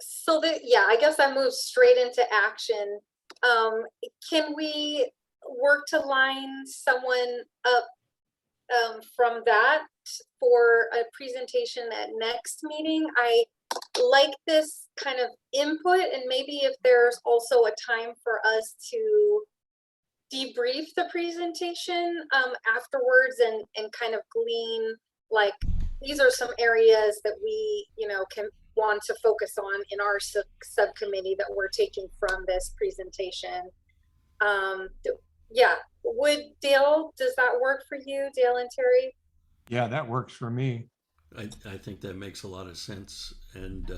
So yeah, I guess that moves straight into action. Can we work to line someone up from that for a presentation at next meeting? I like this kind of input, and maybe if there's also a time for us to debrief the presentation afterwards and kind of glean, like, these are some areas that we, can want to focus on in our subcommittee that we're taking from this presentation. Yeah, does that work for you, Dale and Terry? yeah, that works for me. I think that makes a lot of sense, and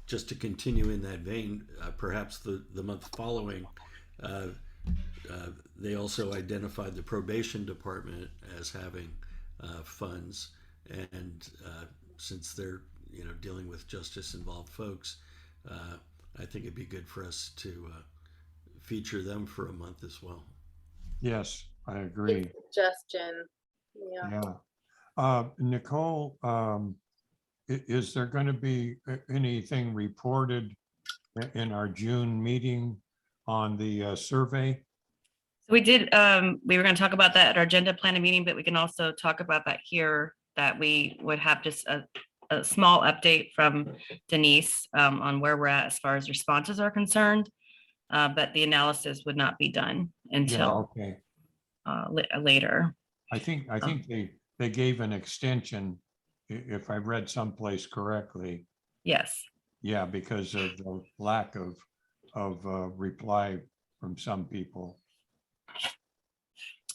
just to continue in that vein, perhaps the month following, they also identified the probation department as having funds, and since they're dealing with justice involved folks, I think it'd be good for us to feature them for a month as well. Yes, I agree. Good suggestion. Yeah. Nicole, is there going to be anything reported in our June meeting on the survey? We did, we were going to talk about that at our agenda planning meeting, but we can also talk about that here, that we would have just a small update from Denise on where we're at as far as responses are concerned. But the analysis would not be done until later. I think they gave an extension, if I read someplace correctly. Yes. Yeah, because of the lack of reply from some people.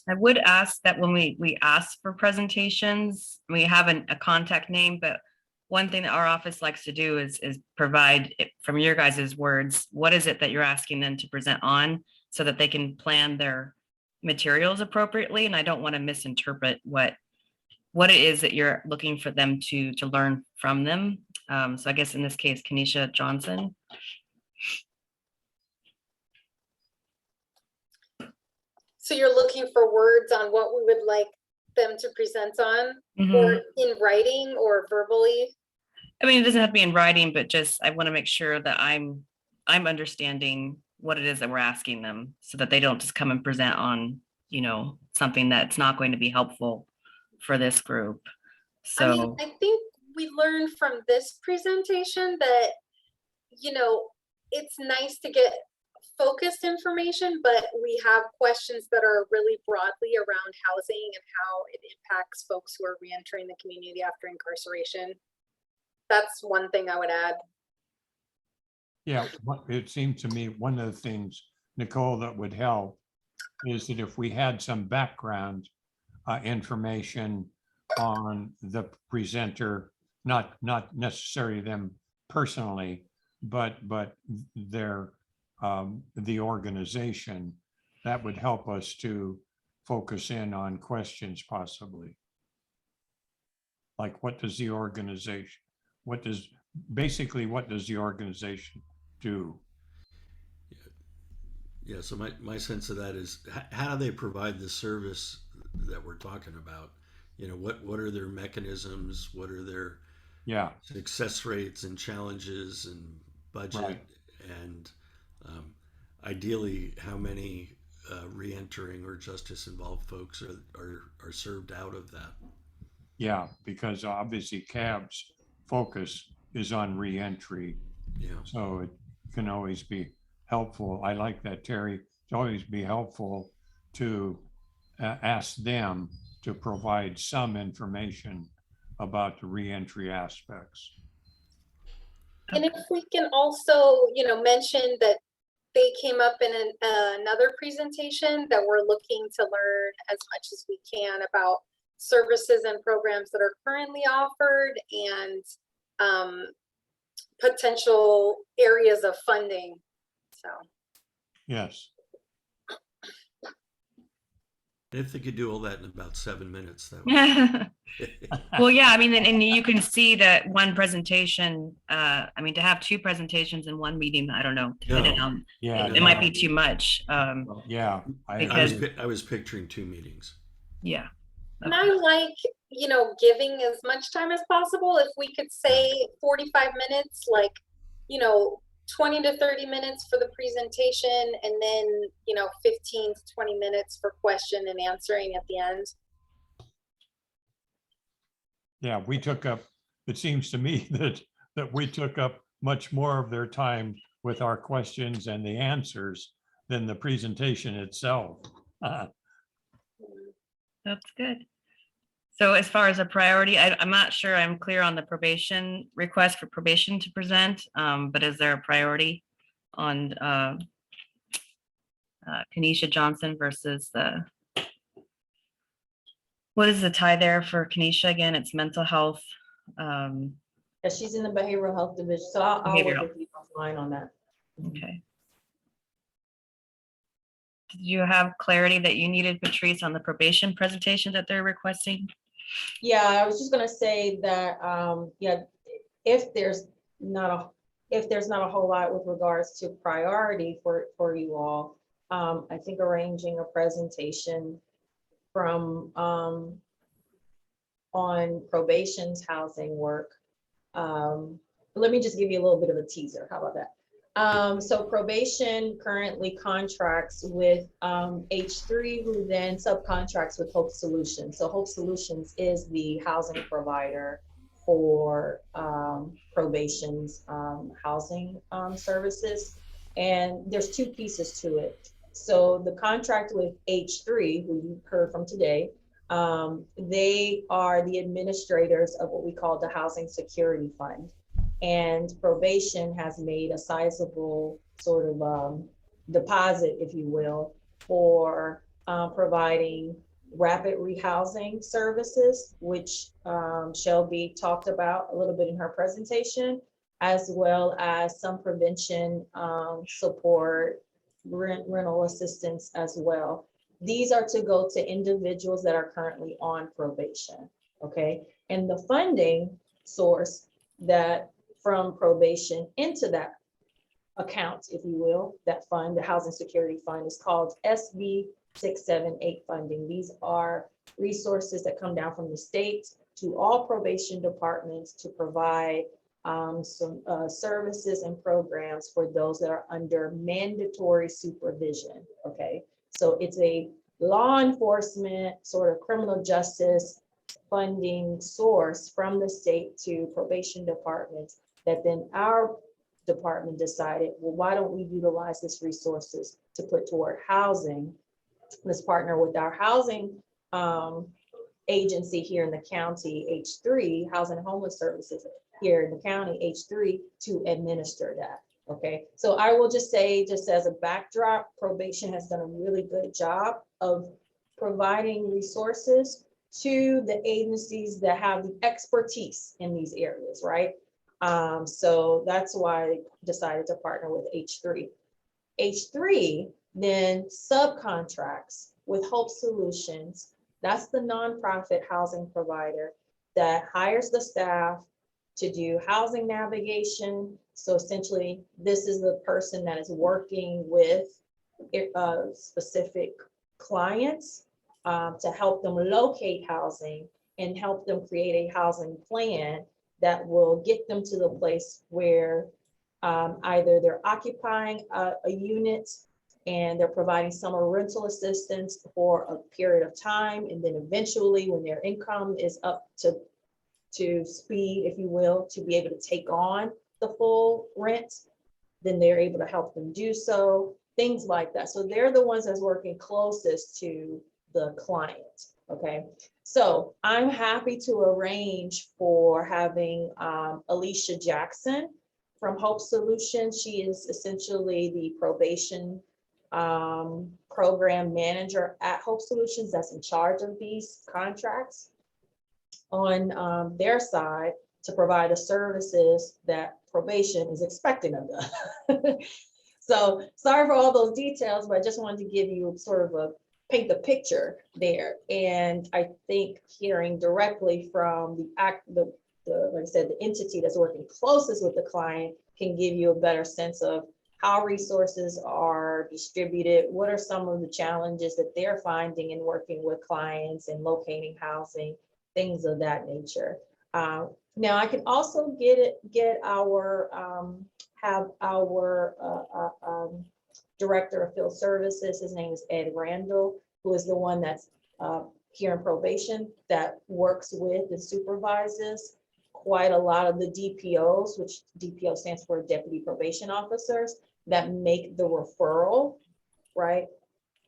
I would ask that when we ask for presentations, we have a contact name, but one thing that our office likes to do is provide it from your guys' words, what is it that you're asking them to present on, so that they can plan their materials appropriately. And I don't want to misinterpret what it is that you're looking for them to learn from them. So I guess in this case, Kanisha Johnson. So you're looking for words on what we would like them to present on, Mhm. or in writing or verbally? I mean, it doesn't have to be in writing, but just I want to make sure that I'm understanding what it is that we're asking them, so that they don't just come and present on, something that's not going to be helpful for this group. I mean, So I think we learned from this presentation that, it's nice to get focused information, but we have questions that are really broadly around housing and how it impacts folks who are reentering the community after incarceration. That's one thing I would add. Yeah, it seemed to me one of the things, Nicole, that would help is that if we had some background information on the presenter, not necessarily them personally, but their the organization, that would help us to focus in on questions possibly. Like, what does the organization, what does the organization do? Yeah, so my sense of that is how do they provide the service that we're talking about? What are their mechanisms? What are their Yeah, success rates and challenges and budget? Right. And ideally, how many re-entering or justice involved folks are served out of that? yeah, because obviously CAB's focus is on reentry. Yeah. So it can always be helpful. I like that, Terry. It's always be helpful to ask them to provide some information about the reentry aspects. And if we can also, mention that they came up in another presentation that we're looking to learn as much as we can about services and programs that are currently offered and potential areas of funding. So Yes. If they could do all that in about 7 minutes, that would. well, yeah, I mean, and you can see that one presentation, I mean, to have two presentations in one meeting, I don't know, depending on, Yeah. it might be too much. Yeah. I was picturing 2 meetings. Yeah. And I like, giving as much time as possible. If we could say 45 minutes, 20 to 30 minutes for the presentation, and then, 15 to 20 minutes for question and answering at the end. Yeah, we took up, it seems to me that we took up much more of their time with our questions and the answers than the presentation itself. That's good. So as far as a priority, I'm not sure I'm clear on the probation request for probation to present, but is there a priority on Kenesha Johnson versus what is the tie there for Kenesha again? It's mental health. Yeah, she's in the behavioral health division, so I'll work with you offline on that. Okay. Did you have clarity that you needed, Patrice, on the probation presentation that they're requesting? Yeah, I was just gonna say that, if there's not a whole lot with regards to priority for you all, I think arranging a presentation from on probation's housing work. Let me just give you a little bit of a teaser. How about that? So probation currently contracts with H3, who then subcontracts with Hope Solutions. So Hope Solutions is the housing provider for probation's housing services. And there's 2 pieces to it. So the contract with H3, who you heard from today, they are the administrators of what we call the Housing Security Fund. And probation has made a sizable sort of deposit, if you will, for providing rapid rehousing services, which Shelby talked about a little bit in her presentation, as well as some prevention support, rental assistance as well. These are to go to individuals that are currently on probation, okay? And the funding source that from probation into that account, if you will, that fund, the Housing Security Fund, is called SB 6, 7, 8 funding. These are resources that come down from the state to all probation departments to provide some services and programs for those that are under mandatory supervision. Okay, so it's a law enforcement sort of criminal justice funding source from the state to probation departments that then our department decided, well, why don't we utilize these resources to put toward housing? Let's partner with our housing agency here in the county, H3, Housing and Homeless Services here in the county, H3, to administer that. Okay, so I will just say, just as a backdrop, probation has done a really good job of providing resources to the agencies that have the expertise in these areas, right? So that's why I decided to partner with H3. H3 then subcontracts with Hope Solutions. That's the nonprofit housing provider that hires the staff to do housing navigation. So essentially, this is the person that is working with specific clients to help them locate housing and help them create a housing plan that will get them to the place where either they're occupying a unit and they're providing summer rental assistance for a period of time. And then eventually when their income is up to speed, if you will, to be able to take on the full rent, then they're able to help them do so, things like that. So they're the ones that's working closest to the client, okay? So I'm happy to arrange for having Alicia Jackson from Hope Solutions. She is essentially the probation program manager at Hope Solutions that's in charge of these contracts on their side to provide the services that probation is expecting of them. So sorry for all those details, but I just wanted to give you sort of a paint the picture there. And I think hearing directly from like I said, the entity that's working closest with the client can give you a better sense of how resources are distributed, what are some of the challenges that they're finding in working with clients and locating housing, things of that nature. Now I can also have our director of field services, his name is Ed Randall, who is the one that's here in probation that works with and supervises quite a lot of the DPOs, which DPO stands for Deputy Probation Officers, that make the referral, right,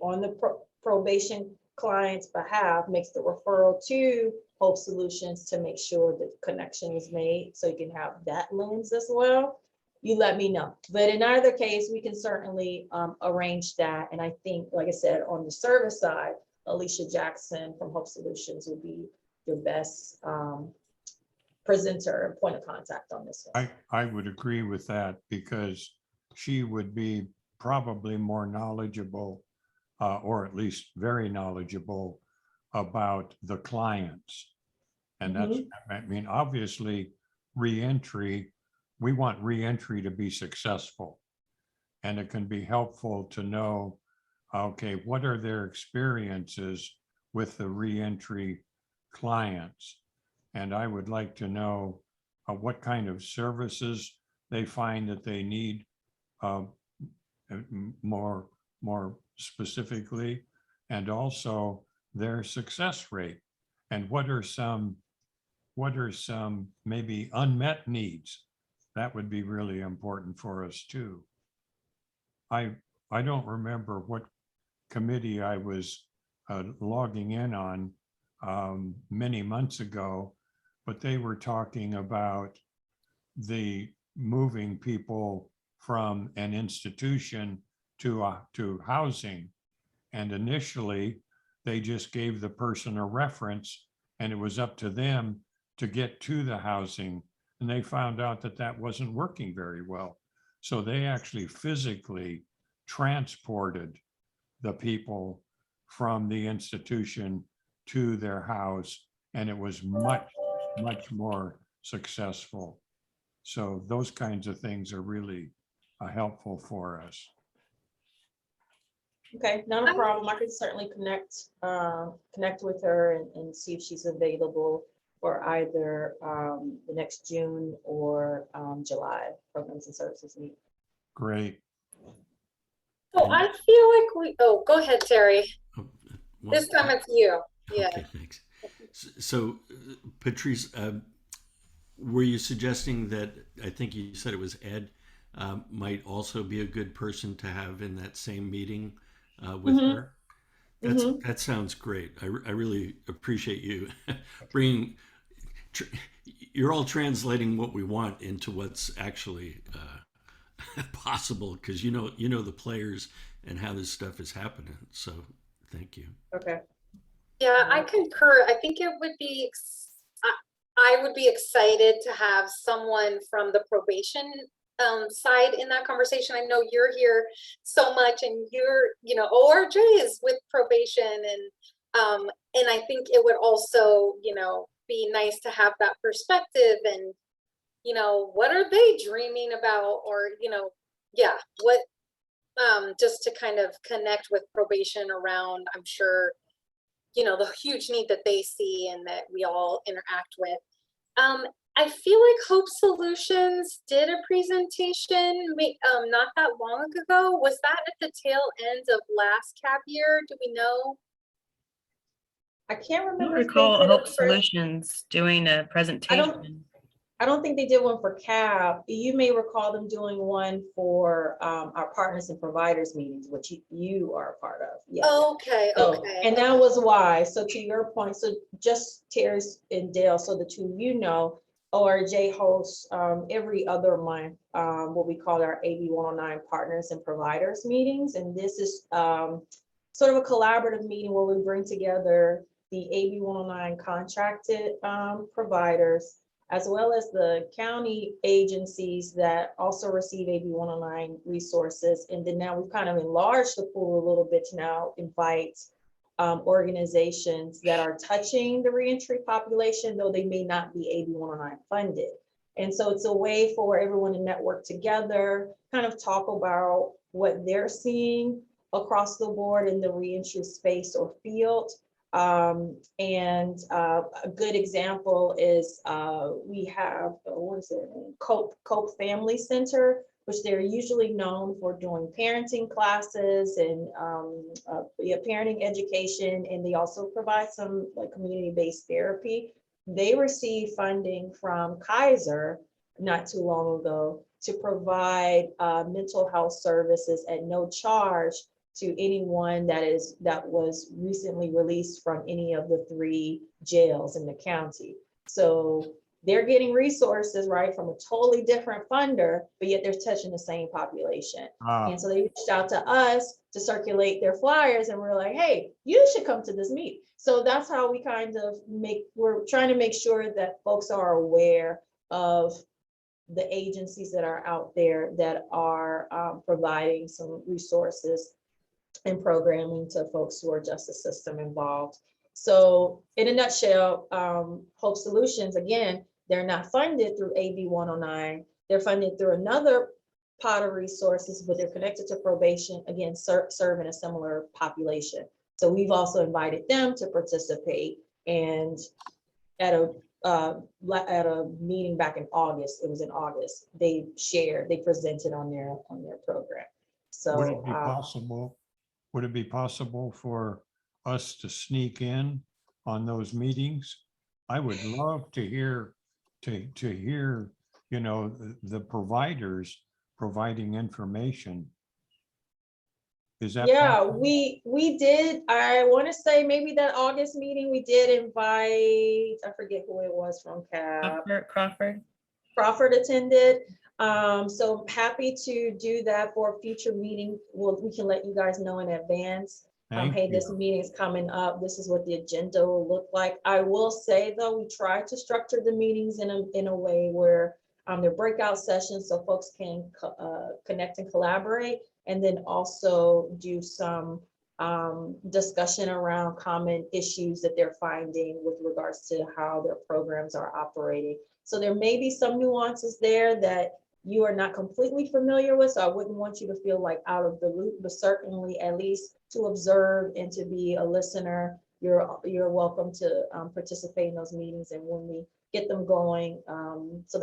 on the probation client's behalf, makes the referral to Hope Solutions to make sure that connection is made. So you can have that lens as well. You let me know. But in either case, we can certainly arrange that. And I think, like I said, on the service side, Alicia Jackson from Hope Solutions would be your best presenter and point of contact on this one. I would agree with that because she would be probably more knowledgeable or at least very knowledgeable about the clients. And that's, I mean, obviously reentry, we want reentry to be successful. And it can be helpful to know, okay, what are their experiences with the reentry clients? And I would like to know what kind of services they find that they need more specifically, and also their success rate. And what are some maybe unmet needs? That would be really important for us too. I don't remember what committee I was logging in on many months ago, but they were talking about the moving people from an institution to housing. And initially, they just gave the person a reference and it was up to them to get to the housing. And they found out that that wasn't working very well. So they actually physically transported the people from the institution to their house, and it was much more successful. So those kinds of things are really helpful for us. Okay, not a problem. I could certainly connect with her and see if she's available for either the next June or July programs and services meeting. Great. So I feel like oh, go ahead, Terry. Oh, This time it's you. Yeah. Okay, thanks. So, Patrice, were you suggesting that, I think you said it was Ed, might also be a good person to have in that same meeting with her? That sounds great. I really appreciate you bringing, you're all translating what we want into what's actually possible, because you know the players and how this stuff is happening. So thank you. Okay. Yeah, I concur. I think it would be, I would be excited to have someone from the probation side in that conversation. I know you're here so much and you're, ORJ is with probation and I think it would also, be nice to have that perspective and, what are they dreaming about or, what, just to kind of connect with probation around, I'm sure, the huge need that they see and that we all interact with. I feel like Hope Solutions did a presentation not that long ago. Was that at the tail end of last CAB year? Do we know? I can't I don't remember. If they recall did Hope it for- Solutions doing a presentation. I don't think they did one for CAB. You may recall them doing one for our partners and providers meetings, which you are a part of. Yeah. Okay, okay. And that was why. So to your point, so just Terry and Dale, so the two of you know, ORJ hosts every other month what we call our AB 109 partners and providers meetings. And this is sort of a collaborative meeting where we bring together the AB 109 contracted providers, as well as the county agencies that also receive AB 109 resources. And then now we've kind of enlarged the pool a little bit to now invite organizations that are touching the reentry population, though they may not be AB 109 funded. And so it's a way for everyone to network together, kind of talk about what they're seeing across the board in the reentry space or field. And a good example is we have, what is it, Cope Family Center, which they're usually known for doing parenting classes and parenting education, and they also provide some like community-based therapy. They received funding from Kaiser not too long ago to provide mental health services at no charge to anyone that was recently released from any of the 3 jails in the county. So they're getting resources, right, from a totally different funder, but yet they're touching the same population. And so they reached out to us to circulate their flyers, and we're like, hey, you should come to this meeting. So that's how we kind of we're trying to make sure that folks are aware of the agencies that are out there that are providing some resources and programming to folks who are justice system involved. So in a nutshell, Hope Solutions, again, they're not funded through AB 109. They're funded through another pot of resources, but they're connected to probation, again, serving a similar population. So we've also invited them to participate. And at a meeting back in August, it was in August, they presented on their program. So would it be possible for us to sneak in on those meetings? I would love to hear the providers providing information. Is that possible? we did. I want to say maybe that August meeting we did invite, I forget who it was from CAB. Crawford attended. So happy to do that for a future meeting. We can let you guys know in advance. Hey, this meeting is coming up. This is what the agenda will look like. I will say though, we try to structure the meetings in a way where they're breakout sessions so folks can connect and collaborate, and then also do some discussion around common issues that they're finding with regards to how their programs are operating. So there may be some nuances there that you are not completely familiar with, so I wouldn't want you to feel like out of the loop, but certainly at least to observe and to be a listener, you're welcome to participate in those meetings. And when we get them going,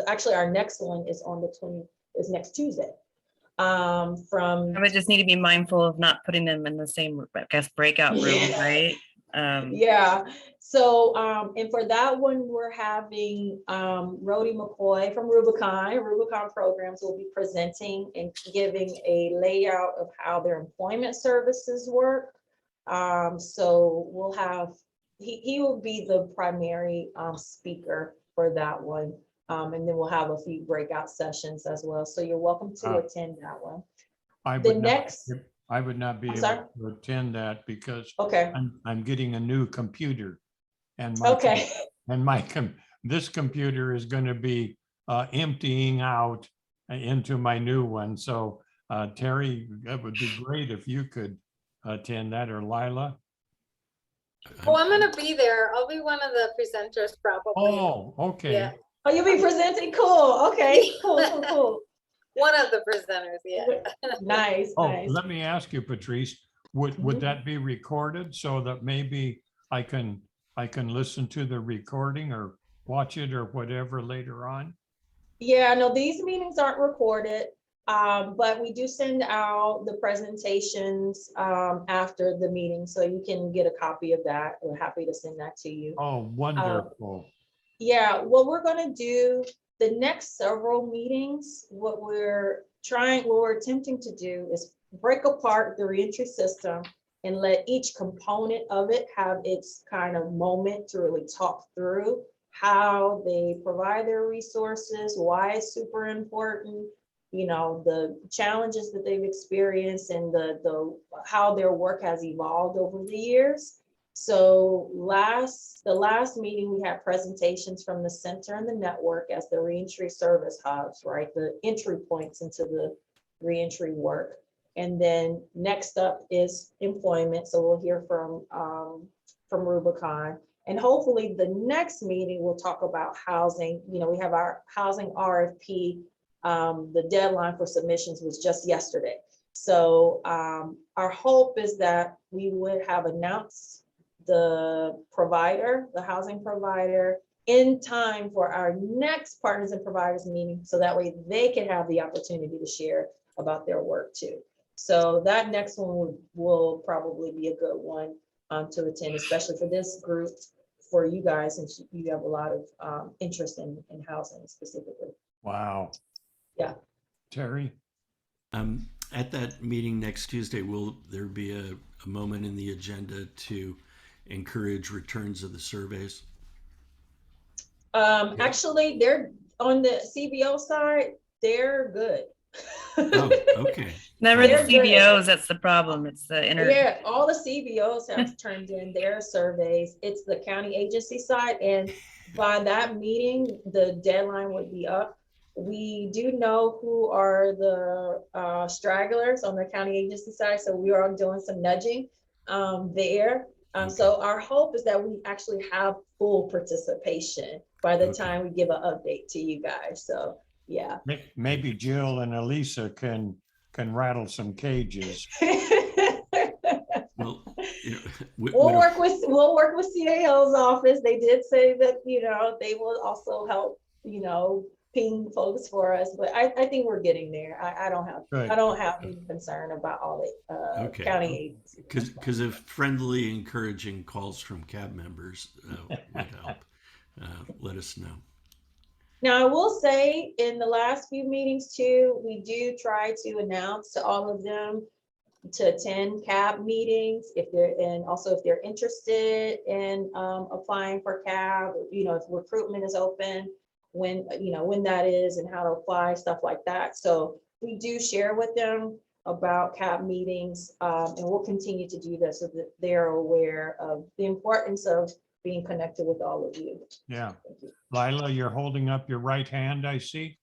actually our next one is on is next Tuesday. From I would just need to be mindful of not putting them in the same, I guess, breakout room, Yeah. right? Yeah, so and for that one, we're having Rhodey McCoy from Rubicon Programs will be presenting and giving a layout of how their employment services work. So we'll have, he will be the primary speaker for that one. And then we'll have a few breakout sessions as well. So you're welcome to attend that one. I would not be able to attend that because I'm getting a new computer, and this computer is going to be emptying out into my new one. So Terry, that would be great if you could attend that, or Lila. Oh, I'm gonna be there. I'll be one of the presenters probably. Oh, okay. Yeah. Oh, you'll be presenting? Cool. Okay, cool. One of the presenters, yeah. Nice. Let me ask you, Patrice, would that be recorded so that maybe I can listen to the recording or watch it or whatever later on? Yeah, no, these meetings aren't recorded, but we do send out the presentations after the meeting, so you can get a copy of that. We're happy to send that to you. Oh, wonderful. Yeah, what we're gonna do the next several meetings, what we're attempting to do is break apart the reentry system and let each component of it have its kind of moment to really talk through how they provide their resources, why it's super important, you know, the challenges that they've experienced, and the how their work has evolved over the years. So the last meeting, we had presentations from the center and the network as the reentry service hubs, right? The entry points into the reentry work. And then next up is employment. So we'll hear from Rubicon. And hopefully the next meeting, we'll talk about housing. You know, we have our housing RFP. The deadline for submissions was just yesterday. So our hope is that we would have announced the provider, the housing provider, in time for our next partners and providers meeting, so that way they can have the opportunity to share about their work too. So that next one will probably be a good one to attend, especially for this group, for you guys, since you have a lot of interest in housing specifically. Wow. Yeah. Terry? At that meeting next Tuesday, will there be a moment in the agenda to encourage returns of the surveys? Actually, they're on the CBO side, they're good. Oh, okay. Never the CBOs, that's the problem. It's the Yeah, all the CBOs have turned in their surveys. It's the county agency side, and by that meeting, the deadline would be up. We do know who are the stragglers on the county agency side, so we are doing some nudging there. So our hope is that we actually have full participation by the time we give an update to you guys. So yeah. Maybe Jill and Elisa can rattle some cages. Well, you know, we'll work with CAO's office. They did say that, you know, they will also help, you know, ping folks for us, but I think we're getting there. I don't have any concern about all the county agencies. Because if friendly, encouraging calls from CAB members would help, let us know. Now, I will say in the last few meetings too, we do try to announce to all of them to attend CAB meetings if they're interested in applying for CAB, you know, if recruitment is open, when that is and how to apply, stuff like that. So we do share with them about CAB meetings, and we'll continue to do this so that they're aware of the importance of being connected with all of you. Yeah. Lila, you're holding up your right hand, I see.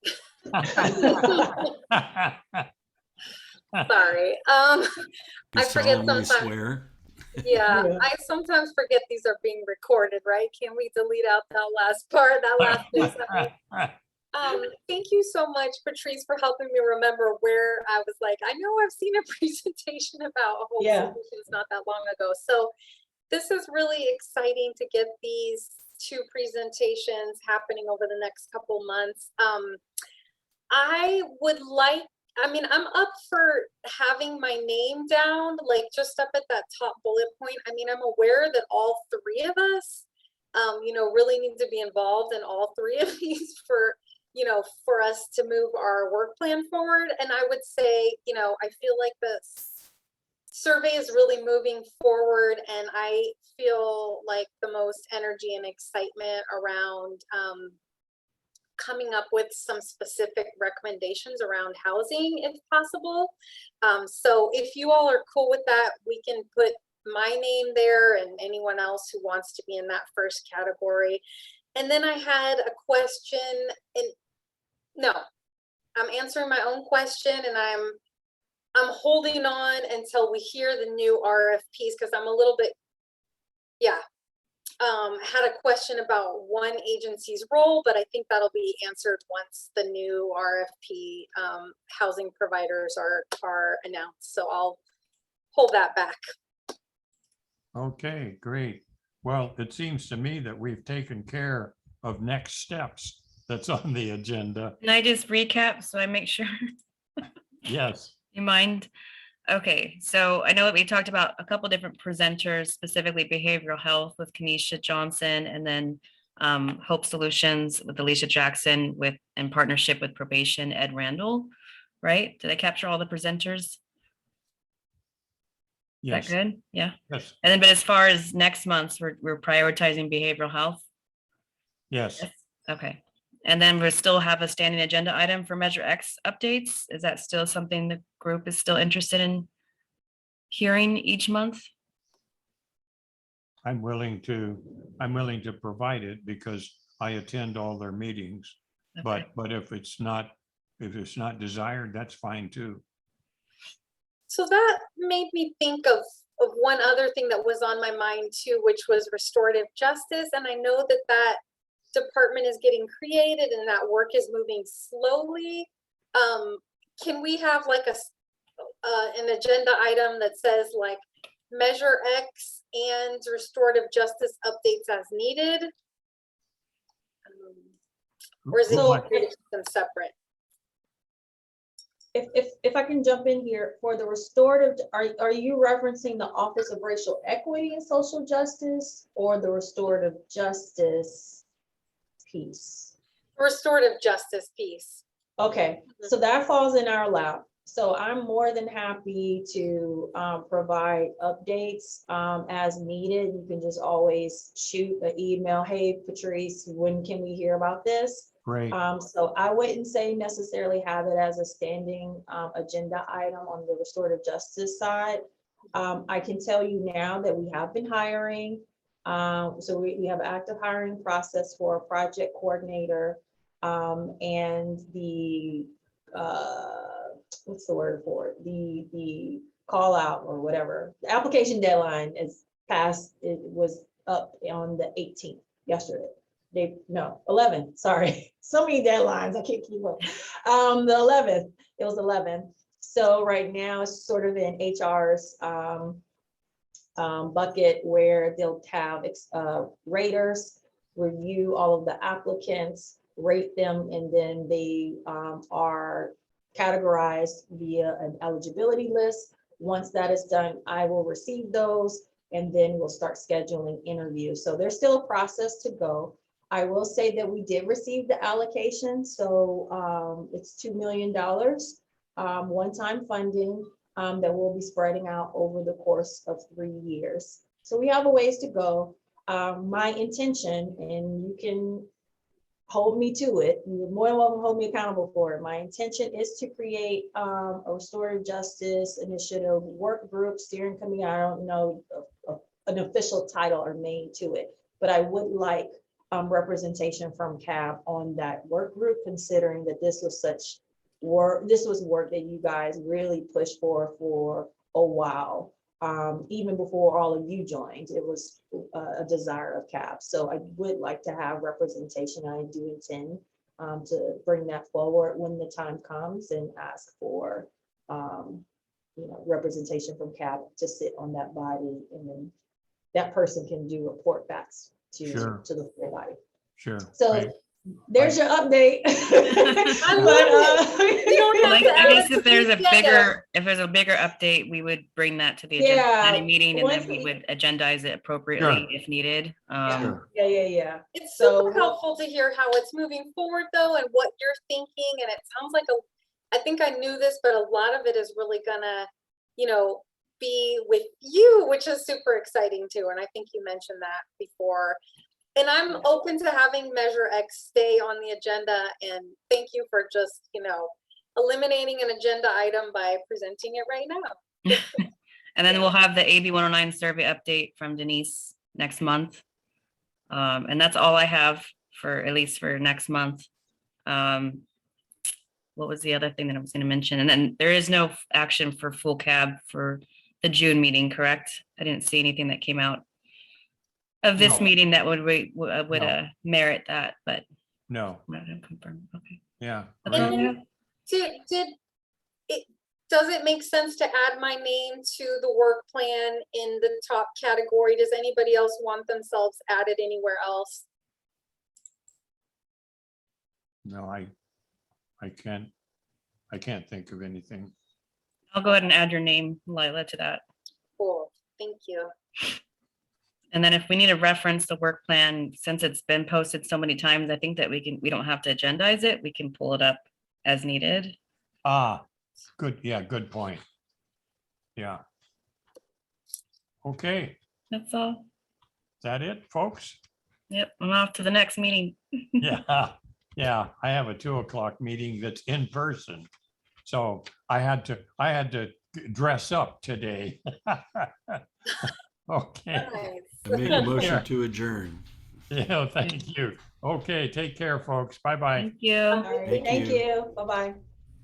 Sorry. I forget sometimes. Swear. Yeah, I sometimes forget these are being recorded, right? Can we delete out that last part, that last piece of it? Thank you so much, Patrice, for helping me remember where I was like, I know I've seen a presentation about home solutions not that long ago. So this is really exciting to get these two presentations happening over the next couple months. I would like, I'm up for having my name down, like just up at that top bullet point. I mean, I'm aware that all three of us, really need to be involved in all three of these for us to move our work plan forward. And I would say, I feel like the survey is really moving forward, and I feel like the most energy and excitement around coming up with some specific recommendations around housing, if possible. So if you all are cool with that, we can put my name there and anyone else who wants to be in that first category. And then I had a question, and no, I'm answering my own question, and I'm holding on until we hear the new RFPs, because I'm a little bit, had a question about one agency's role, but I think that'll be answered once the new RFP housing providers are announced. So I'll hold that back. Okay, great. Well, it seems to me that we've taken care of next steps that's on the agenda. Can I just recap so I make sure? Yes. You mind? Okay, so I know that we talked about a couple different presenters, specifically behavioral health with Kenesha Johnson, and then Hope Solutions with Alicia Jackson in partnership with Probation, Ed Randall, right? Did I capture all the presenters? Yes. Is that good? Yeah. Yes. And then, but as far as next month, we're prioritizing behavioral health. Yes. Okay. And then we still have a standing agenda item for Measure X updates. Is that still something the group is still interested in hearing each month? I'm willing to provide it because I attend all their meetings. Okay. But if it's not desired, that's fine too. So that made me think of one other thing that was on my mind too, which was restorative justice. And I know that department is getting created and that work is moving slowly. Can we have like an agenda item that says like Measure X and restorative justice updates as needed? Or is it okay to keep them separate? If I can jump in here, for the restorative, are you referencing the Office of Racial Equity and Social Justice or the restorative justice piece? Restorative justice piece. Okay, so that falls in our lap. So I'm more than happy to provide updates as needed. You can just always shoot an email. Hey, Patrice, when can we hear about this? Great. So I wouldn't say necessarily have it as a standing agenda item on the restorative justice side. I can tell you now that we have been hiring. So we have an active hiring process for a project coordinator and the, what's the word for it? The call out or whatever. The application deadline is passed. It was up on the 18th yesterday. 11th, sorry. So many deadlines, I can't keep up. The 11th, it was 11th. So right now it's sort of in HR's bucket where they'll have raters review all of the applicants, rate them, and then they are categorized via an eligibility list. Once that is done, I will receive those and then we'll start scheduling interviews. So there's still a process to go. I will say that we did receive the allocation. So it's $2 million one-time funding that will be spreading out over the course of 3 years. So we have a ways to go. My intention, and you can hold me to it, you're more than welcome to hold me accountable for it. My intention is to create a restorative justice initiative work group, steering committee. I don't know an official title or name to it, but I would like representation from CAB on that work group, considering that this was such work, this was work that you guys really pushed for a while. Even before all of you joined, it was a desire of CAB. So I would like to have representation. I do intend to bring that forward when the time comes and ask for, representation from CAB to sit on that body, and then that person can do report backs to the full body. Sure. So there's your update. I love it. You don't have Like, to I add guess it if to there's the a agenda. bigger update, we would bring that to the agenda planning meeting, and then once we we- would agendize it appropriately Sure. if needed. Sure. Yeah. It's So super helpful to hear how it's moving forward though, and what you're thinking. And it sounds like I think I knew this, but a lot of it is really gonna, be with you, which is super exciting too. And I think you mentioned that before. And I'm open to having Measure X stay on the agenda. And thank you for just, eliminating an agenda item by presenting it right now. And then we'll have the AB 109 survey update from Denise next month. And that's all I have at least for next month. What was the other thing that I was going to mention? And then there is no action for full cab for the June meeting, correct? I didn't see anything that came out of this No. meeting that would No. merit that, but No, I'm not gonna confirm. Okay. yeah. That's all I And have. Does it make sense to add my name to the work plan in the top category? Does anybody else want themselves added anywhere else? No, I can't think of anything. I'll go ahead and add your name, Lila, to that. Cool, thank you. And then if we need to reference the work plan, since it's been posted so many times, I think that we don't have to agendize it. We can pull it up as needed. Good. Yeah, good point. Yeah. Okay, That's all. is that it, folks? Yep, I'm off to the next meeting. Yeah, I have a 2:00 meeting that's in person. So I had to dress up today. Okay, Nice. I make a Yeah. motion to adjourn. yeah, thank you. Okay, take care, folks. Bye-bye. Thank you. All right, Thank thank you. you. Bye-bye.